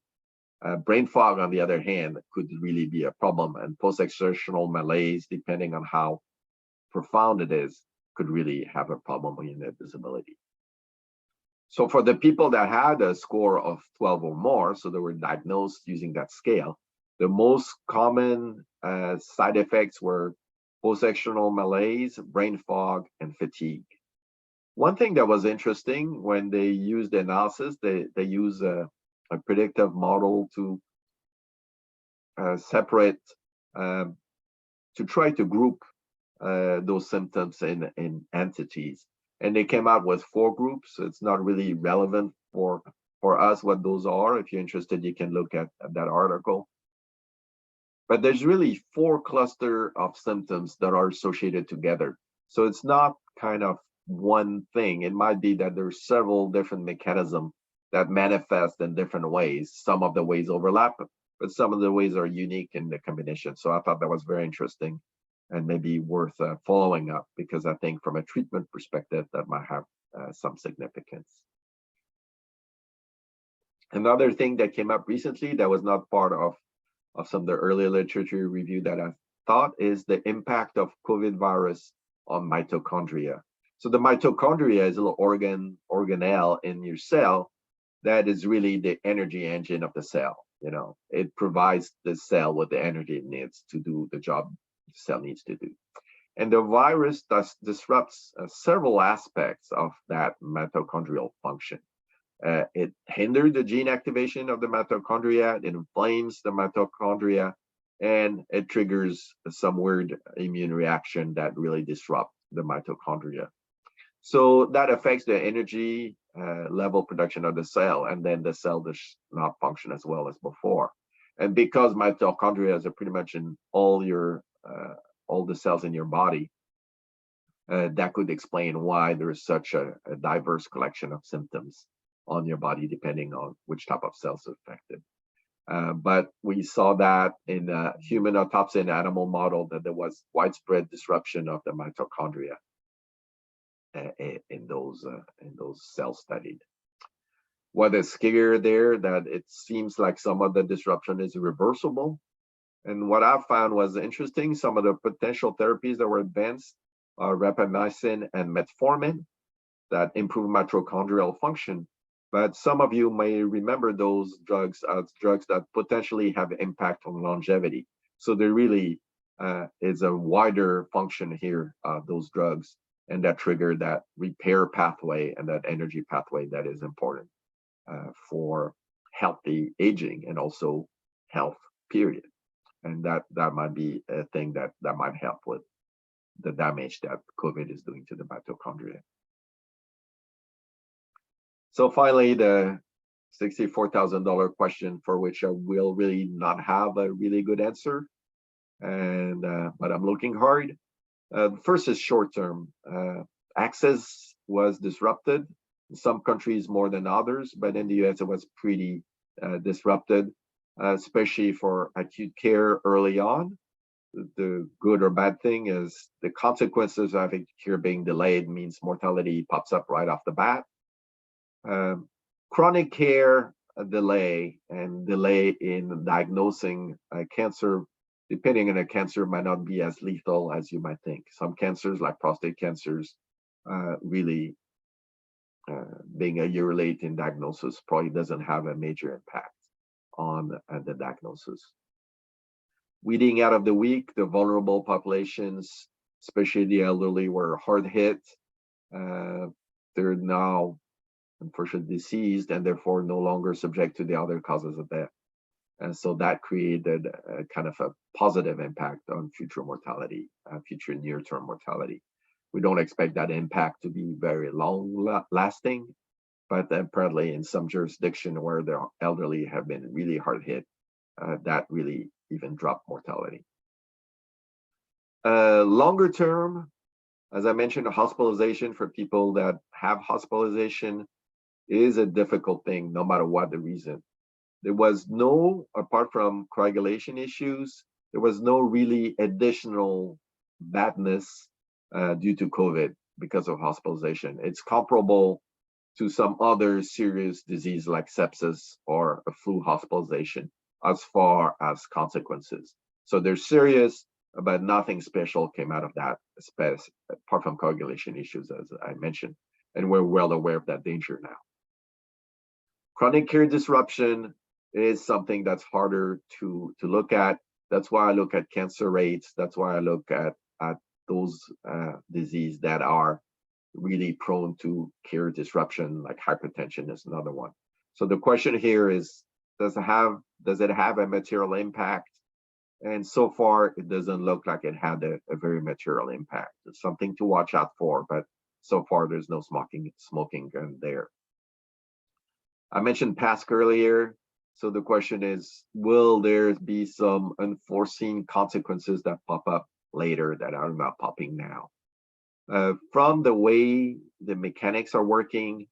B: Brain fog, on the other hand, could really be a problem, and post-exertional malaise, depending on how profound it is, could really have a problem in their disability. So for the people that had a score of 12 or more, so they were diagnosed using that scale, the most common side effects were post-exertional malaise, brain fog, and fatigue. One thing that was interesting when they used the analysis, they use a predictive model to separate, to try to group those symptoms in entities. And they came out with 4 groups. It's not really relevant for us what those are. If you're interested, you can look at that article. But there's really 4 clusters of symptoms that are associated together. So it's not kind of one thing. It might be that there's several different mechanisms that manifest in different ways. Some of the ways overlap, but some of the ways are unique in the combination. So I thought that was very interesting and maybe worth following up, because I think from a treatment perspective, that might have some significance. Another thing that came up recently that was not part of some of the earlier literature review that I thought is the impact of COVID virus on mitochondria. So the mitochondria is a little organelle in your cell that is really the energy engine of the cell. It provides the cell with the energy it needs to do the job the cell needs to do. And the virus disrupts several aspects of that mitochondrial function. It hinders the gene activation of the mitochondria, it inflames the mitochondria, and it triggers some weird immune reaction that really disrupts the mitochondria. So that affects the energy level production of the cell, and then the cell does not function as well as before. And because mitochondria are pretty much in all the cells in your body, that could explain why there is such a diverse collection of symptoms on your body, depending on which type of cells are affected. But we saw that in a human autopsy and animal model that there was widespread disruption of the mitochondria. in those cells studied. What is scary there that it seems like some of the disruption is reversible. And what I found was interesting, some of the potential therapies that were advanced are rapamycin and metformin that improve mitochondrial function. But some of you may remember those drugs as drugs that potentially have impact on longevity. So there really is a wider function here of those drugs, and that trigger that repair pathway and that energy pathway that is important for healthy aging and also health, period. And that might be a thing that might help with the damage that COVID is doing to the mitochondria. So finally, the $64,000 question, for which I will really not have a really good answer, and but I'm looking hard. First is short term. Access was disrupted in some countries more than others, but in the US it was pretty disrupted, especially for acute care early on. The good or bad thing is the consequences of acute care being delayed means mortality pops up right off the bat. Chronic care delay and delay in diagnosing cancer, depending on a cancer, might not be as lethal as you might think. Some cancers, like prostate cancers, really being a year late in diagnosis probably doesn't have a major impact on the diagnosis. Weeding out of the weak, the vulnerable populations, especially the elderly, were hard hit. They're now unfortunately deceased and therefore no longer subject to the other causes of death. And so that created a kind of a positive impact on future mortality, future near-term mortality. We don't expect that impact to be very long lasting, but apparently in some jurisdiction where the elderly have been really hard hit, that really even dropped mortality. Longer term, as I mentioned, hospitalization for people that have hospitalization is a difficult thing, no matter what the reason. There was no, apart from coagulation issues, there was no really additional badness due to COVID because of hospitalization. It's comparable to some other serious disease like sepsis or a flu hospitalization as far as consequences. So they're serious, but nothing special came out of that, apart from coagulation issues, as I mentioned. And we're well aware of that danger now. Chronic care disruption is something that's harder to look at. That's why I look at cancer rates. That's why I look at those diseases that are really prone to care disruption, like hypertension is another one. So the question here is, does it have a material impact? And so far, it doesn't look like it had a very material impact. It's something to watch out for, but so far there's no smoking gun there. I mentioned PASC earlier. So the question is, will there be some unforeseen consequences that pop up later that are not popping now? From the way the mechanics are working,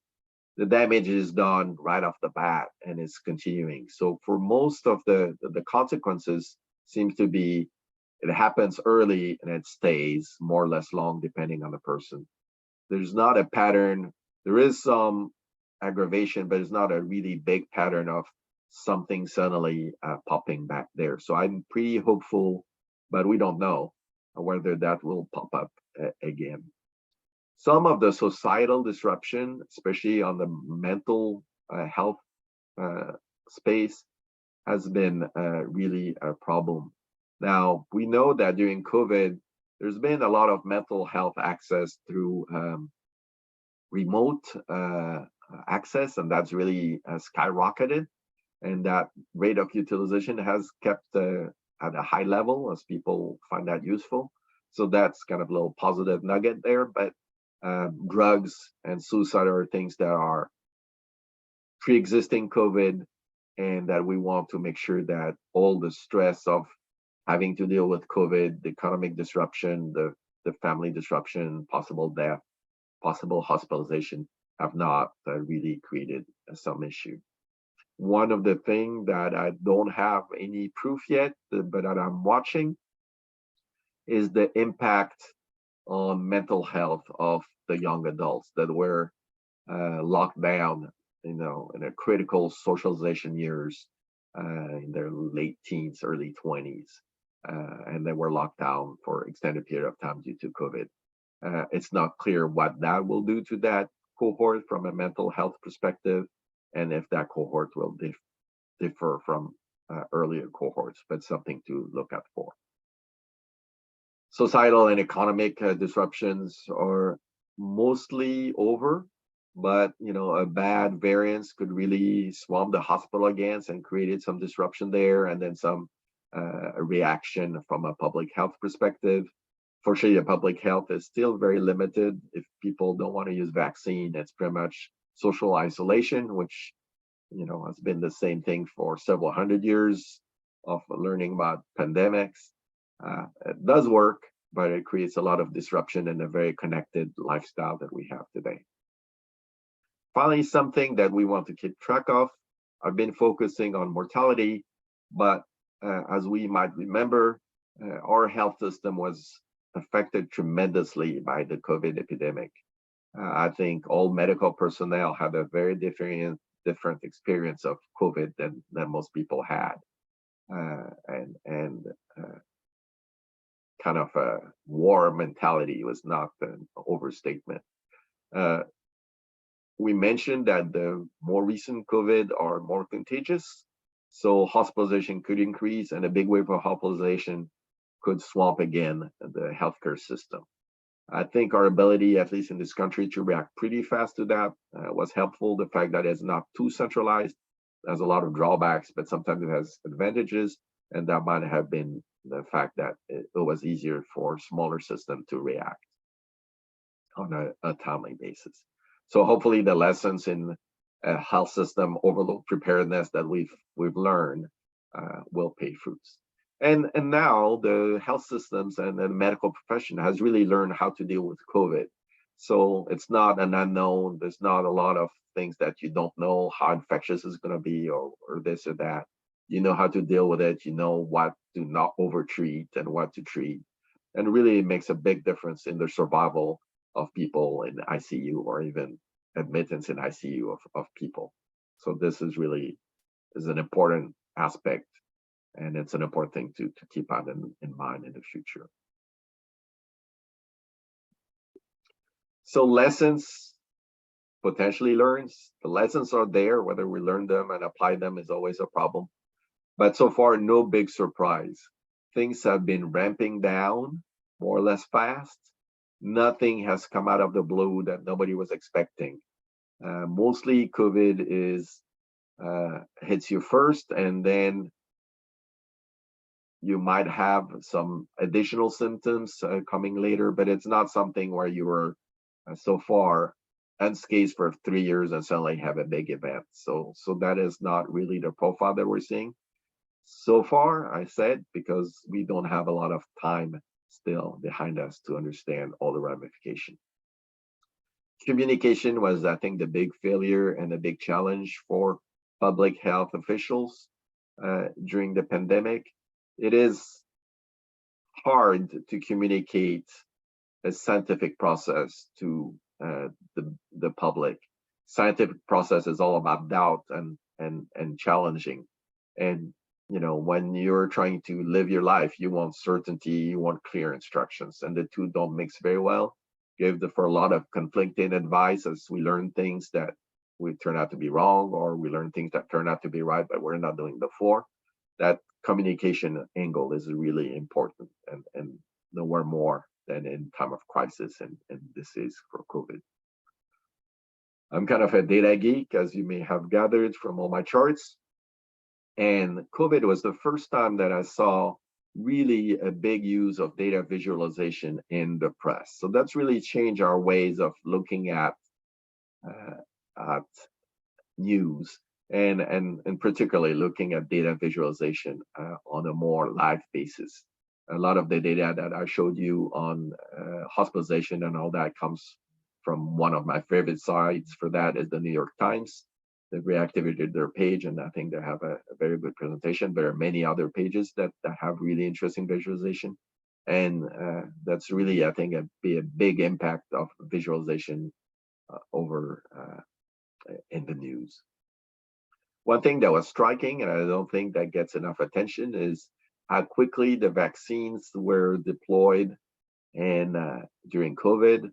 B: the damage is done right off the bat and is continuing. So for most of the consequences seems to be, it happens early and it stays more or less long depending on the person. There's not a pattern. There is some aggravation, but it's not a really big pattern of something suddenly popping back there. So I'm pretty hopeful, but we don't know whether that will pop up again. Some of the societal disruption, especially on the mental health space, has been really a problem. Now, we know that during COVID, there's been a lot of mental health access through remote access, and that's really skyrocketed. And that rate of utilization has kept at a high level as people find that useful. So that's kind of a little positive nugget there. But drugs and suicide are things that are pre-existing COVID, and that we want to make sure that all the stress of having to deal with COVID, the economic disruption, the family disruption, possible death, possible hospitalization have not really created some issue. One of the things that I don't have any proof yet, but that I'm watching, is the impact on mental health of the young adults that were locked down, in a critical socialization years, in their late teens, early 20s, and they were locked down for extended period of time due to COVID. It's not clear what that will do to that cohort from a mental health perspective, and if that cohort will differ from earlier cohorts, but something to look out for. Societal and economic disruptions are mostly over, but a bad variance could really swarm the hospital again and created some disruption there, and then some reaction from a public health perspective. Fortunately, the public health is still very limited. If people don't want to use vaccine, it's pretty much social isolation, which has been the same thing for several hundred years of learning about pandemics. It does work, but it creates a lot of disruption in a very connected lifestyle that we have today. Finally, something that we want to keep track of. I've been focusing on mortality, but as we might remember, our health system was affected tremendously by the COVID epidemic. I think all medical personnel had a very different experience of COVID than most people had, and kind of a war mentality was not an overstatement. We mentioned that the more recent COVID are more contagious, so hospitalization could increase, and a big wave of hospitalization could swamp again the healthcare system. I think our ability, at least in this country, to react pretty fast to that was helpful. The fact that it's not too centralized has a lot of drawbacks, but sometimes it has advantages, and that might have been the fact that it was easier for smaller systems to react on a timely basis. So hopefully the lessons in health system overload preparedness that we've learned will pay fruits. And now the health systems and the medical profession has really learned how to deal with COVID. So it's not an unknown. There's not a lot of things that you don't know how infectious it's going to be, or this or that. You know how to deal with it. You know what to not overtreat and what to treat. And really it makes a big difference in the survival of people in ICU, or even admittance in ICU of people. So this is an important aspect, and it's an important thing to keep on in mind in the future. So lessons potentially learned. The lessons are there. Whether we learn them and apply them is always a problem. But so far, no big surprise. Things have been ramping down more or less fast. Nothing has come out of the blue that nobody was expecting. Mostly COVID hits you first, and then you might have some additional symptoms coming later, but it's not something where you were so far unscathed for 3 years and suddenly have a big event. So that is not really the profile that we're seeing so far, I said, because we don't have a lot of time still behind us to understand all the ramifications. Communication was, I think, the big failure and a big challenge for public health officials during the pandemic. It is hard to communicate a scientific process to the public. Scientific process is all about doubt and challenging. And when you're trying to live your life, you want certainty, you want clear instructions, and the two don't mix very well. Give for a lot of conflicting advice as we learn things that we turn out to be wrong, or we learn things that turn out to be right, but we're not doing before. That communication angle is really important, and nowhere more than in time of crisis, and this is for COVID. I'm kind of a data geek, as you may have gathered from all my charts. And COVID was the first time that I saw really a big use of data visualization in the press. So that's really changed our ways of looking at news, and particularly looking at data visualization on a more live basis. A lot of the data that I showed you on hospitalization and all that comes from one of my favorite sites for that is the New York Times. They've reactivated their page, and I think they have a very good presentation. There are many other pages that have really interesting visualization. And that's really, I think, be a big impact of visualization over in the news. One thing that was striking, and I don't think that gets enough attention, is how quickly the vaccines were deployed and during COVID.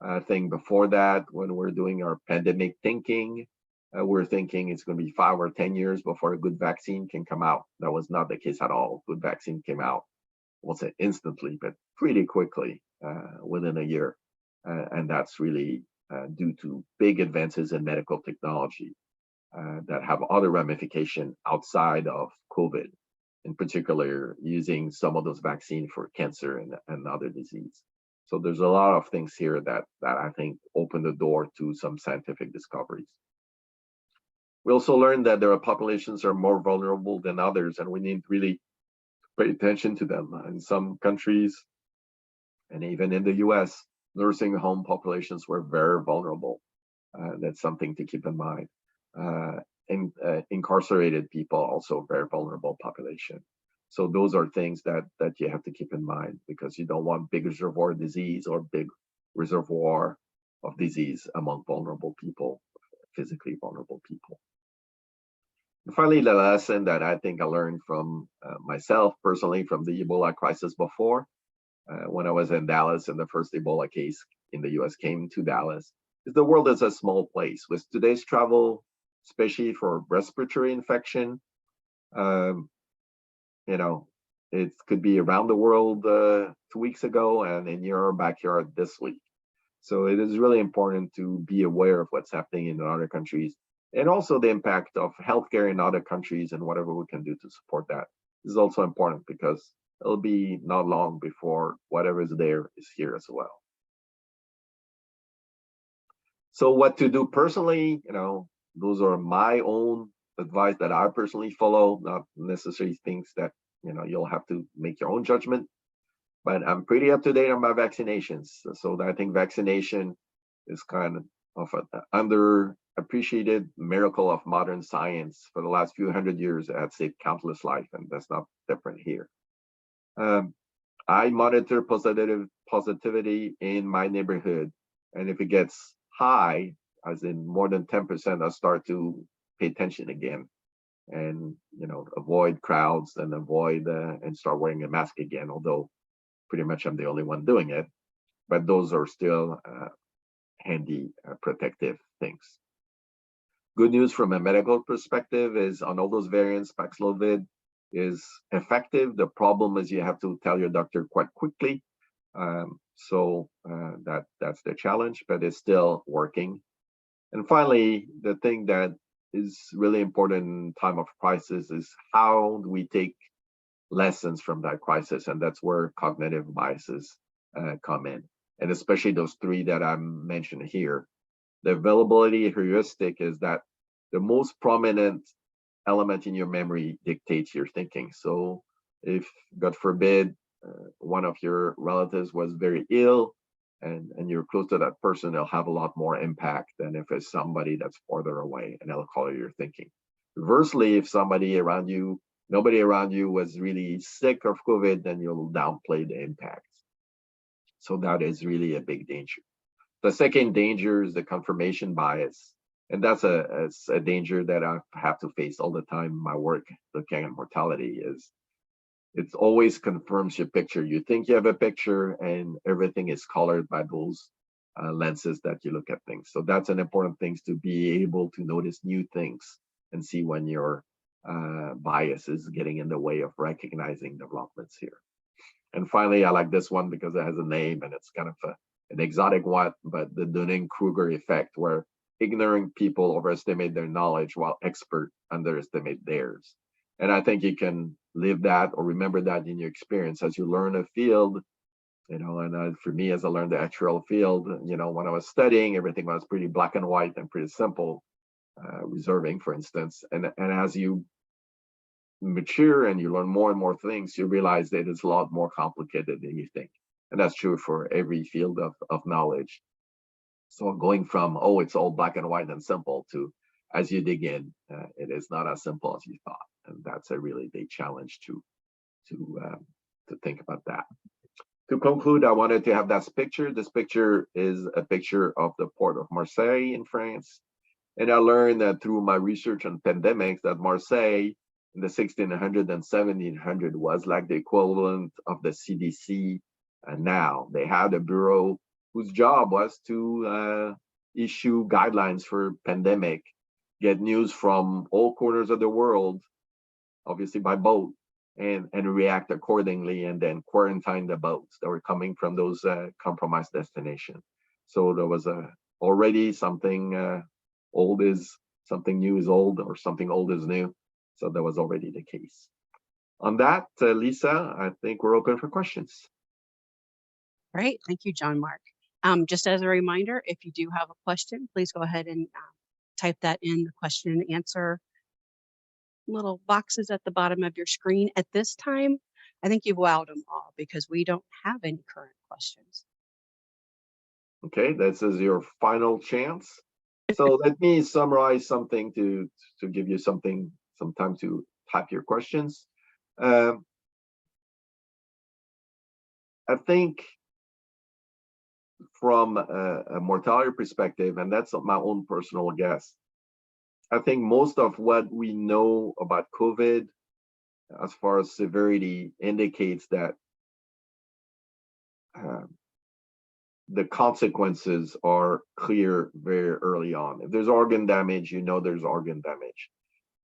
B: I think before that, when we're doing our pandemic thinking, we're thinking it's going to be 5 or 10 years before a good vaccine can come out. That was not the case at all. Good vaccine came out, I won't say instantly, but pretty quickly within a year. And that's really due to big advances in medical technology that have other ramifications outside of COVID, in particular, using some of those vaccines for cancer and other disease. So there's a lot of things here that I think open the door to some scientific discoveries. We also learned that there are populations that are more vulnerable than others, and we need to really pay attention to them. In some countries, and even in the US, nursing home populations were very vulnerable. That's something to keep in mind. Incarcerated people, also very vulnerable population. So those are things that you have to keep in mind, because you don't want big reservoir disease or big reservoir of disease among vulnerable people, physically vulnerable people. And finally, the lesson that I think I learned from myself personally from the Ebola crisis before, when I was in Dallas and the first Ebola case in the US came to Dallas, is the world is a small place. With today's travel, especially for respiratory infection, it could be around the world 2 weeks ago and in your backyard this week. So it is really important to be aware of what's happening in other countries, and also the impact of healthcare in other countries, and whatever we can do to support that is also important, because it'll be not long before whatever is there is here as well. So what to do personally, those are my own advice that I personally follow, not necessarily things that, you'll have to make your own judgment. But I'm pretty up to date on my vaccinations. So I think vaccination is kind of an underappreciated miracle of modern science. For the last few hundred years, it has saved countless lives, and that's not different here. I monitor positivity in my neighborhood, and if it gets high, as in more than 10%, I start to pay attention again, and avoid crowds and and start wearing a mask again. Although pretty much I'm the only one doing it, but those are still handy protective things. Good news from a medical perspective is on all those variants, Paxlovid is effective. The problem is you have to tell your doctor quite quickly. So that's the challenge, but it's still working. And finally, the thing that is really important in time of crisis is how do we take lessons from that crisis, and that's where cognitive biases come in, and especially those 3 that I mentioned here. The availability heuristic is that the most prominent element in your memory dictates your thinking. So if, God forbid, one of your relatives was very ill and you're close to that person, they'll have a lot more impact than if it's somebody that's farther away, and they'll color your thinking. Conversely, if nobody around you was really sick of COVID, then you'll downplay the impact. So that is really a big danger. The second danger is the confirmation bias. And that's a danger that I have to face all the time in my work looking at mortality. Is it always confirms your picture. You think you have a picture, and everything is colored by those lenses that you look at things. So that's an important thing, to be able to notice new things and see when your bias is getting in the way of recognizing developments here. And finally, I like this one because it has a name, and it's kind of an exotic one, but the Dunning-Kruger effect, where ignorant people overestimate their knowledge while experts underestimate theirs. And I think you can live that or remember that in your experience as you learn a field, and for me, as I learned the actuarial field, when I was studying, everything was pretty black and white and pretty simple, reserving, for instance. And as you mature and you learn more and more things, you realize that it's a lot more complicated than you think. And that's true for every field of knowledge. So going from, it's all black and white and simple, to, as you dig in, it is not as simple as you thought. And that's a really big challenge to think about that. To conclude, I wanted to have that picture. This picture is a picture of the port of Marseille in France. And I learned that through my research on pandemics that Marseille in the 1600 and 1700 was like the equivalent of the CDC. And now they had a bureau whose job was to issue guidelines for pandemic, get news from all corners of the world, obviously by boat, and react accordingly, and then quarantine the boats that were coming from those compromised destinations. So there was already something old is something new is old, or something old is new. So that was already the case. On that, Lisa, I think we're open for questions.
A: Great. Thank you, Jean-Marc. Just as a reminder, if you do have a question, please go ahead and type that in the question and answer little boxes at the bottom of your screen. At this time, I think you've wowed them all because we don't have any current questions.
B: Okay, this is your final chance. So let me summarize something to give you some time to type your questions. I think from a mortality perspective, and that's my own personal guess, I think most of what we know about COVID as far as severity indicates that the consequences are clear very early on. If there's organ damage, you know there's organ damage.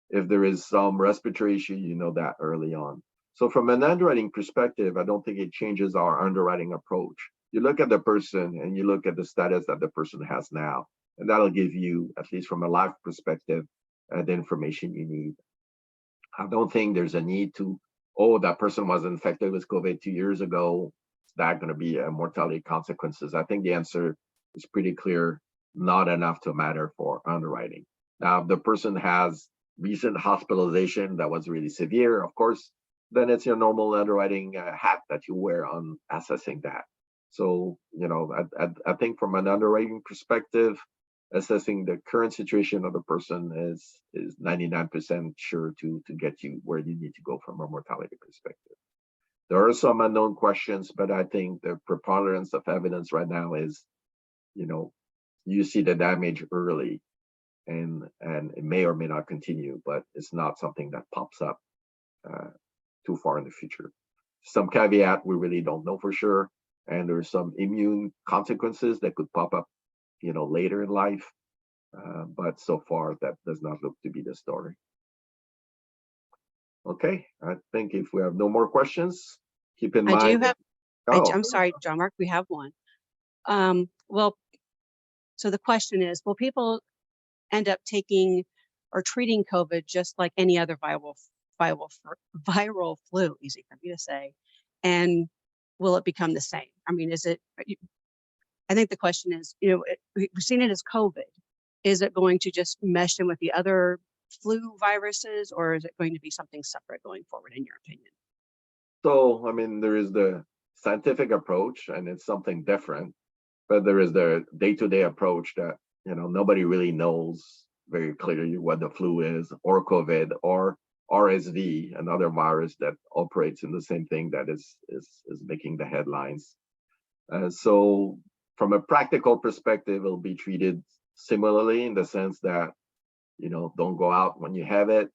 B: If there is some respiratory issue, you know that early on. So from an underwriting perspective, I don't think it changes our underwriting approach. You look at the person and you look at the status that the person has now, and that'll give you, at least from a life perspective, the information you need. I don't think there's a need to, oh, that person was infected with COVID 2 years ago. Is that going to be a mortality consequences? I think the answer is pretty clear, not enough to matter for underwriting. Now, if the person has recent hospitalization that was really severe, of course, then it's your normal underwriting hat that you wear on assessing that. So, I think from an underwriting perspective, assessing the current situation of the person is 99% sure to get you where you need to go from a mortality perspective. There are some unknown questions, but I think the preponderance of evidence right now is, you see the damage early, and it may or may not continue, but it's not something that pops up too far in the future. Some caveat, we really don't know for sure, and there's some immune consequences that could pop up later in life, but so far that does not look to be the story. Okay, I think if we have no more questions, keep in mind.
A: I do have.
B: Oh,
A: I'm sorry, Jean-Marc, we have one. Well, so the question is, will people end up taking or treating COVID just like any other viral flu? Easy for me to say, and will it become the same? I mean, is it? I think the question is, we've seen it as COVID. Is it going to just mesh in with the other flu viruses, or is it going to be something separate going forward, in your opinion?
B: So, I mean, there is the scientific approach, and it's something different, but there is the day-to-day approach that, nobody really knows very clearly what the flu is, or COVID, or RSV, another virus that operates in the same thing that is making the headlines. So from a practical perspective, it'll be treated similarly in the sense that, don't go out when you have it.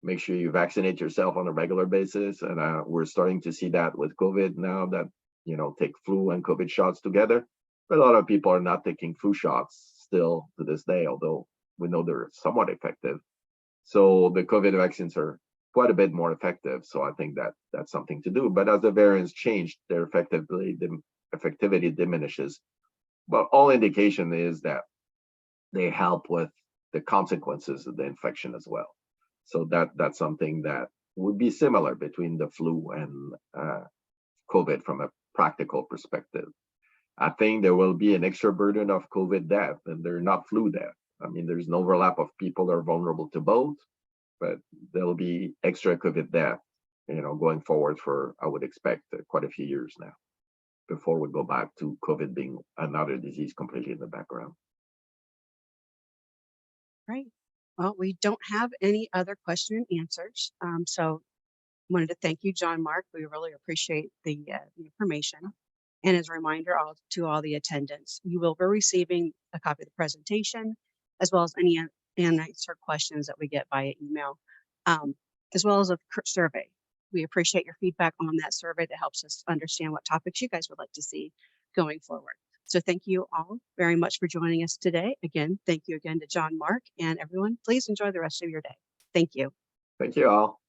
B: Make sure you vaccinate yourself on a regular basis. And we're starting to see that with COVID now that, take flu and COVID shots together. But a lot of people are not taking flu shots still to this day, although we know they're somewhat effective. So the COVID vaccines are quite a bit more effective. So I think that's something to do. But as the variants change, their effectivity diminishes. But all indication is that they help with the consequences of the infection as well. So that's something that would be similar between the flu and COVID from a practical perspective. I think there will be an extra burden of COVID death, and they're not flu death. I mean, there's an overlap of people that are vulnerable to both, but there'll be extra COVID death, going forward for, I would expect, quite a few years now, before we go back to COVID being another disease completely in the background.
A: Right. Well, we don't have any other question and answers. So wanted to thank you, Jean-Marc. We really appreciate the information. And as a reminder to all the attendants, you will be receiving a copy of the presentation, as well as any unanswered questions that we get via email, as well as a survey. We appreciate your feedback on that survey that helps us understand what topics you guys would like to see going forward. So thank you all very much for joining us today. Again, thank you again to Jean-Marc, and everyone, please enjoy the rest of your day. Thank you.
B: Thank you all.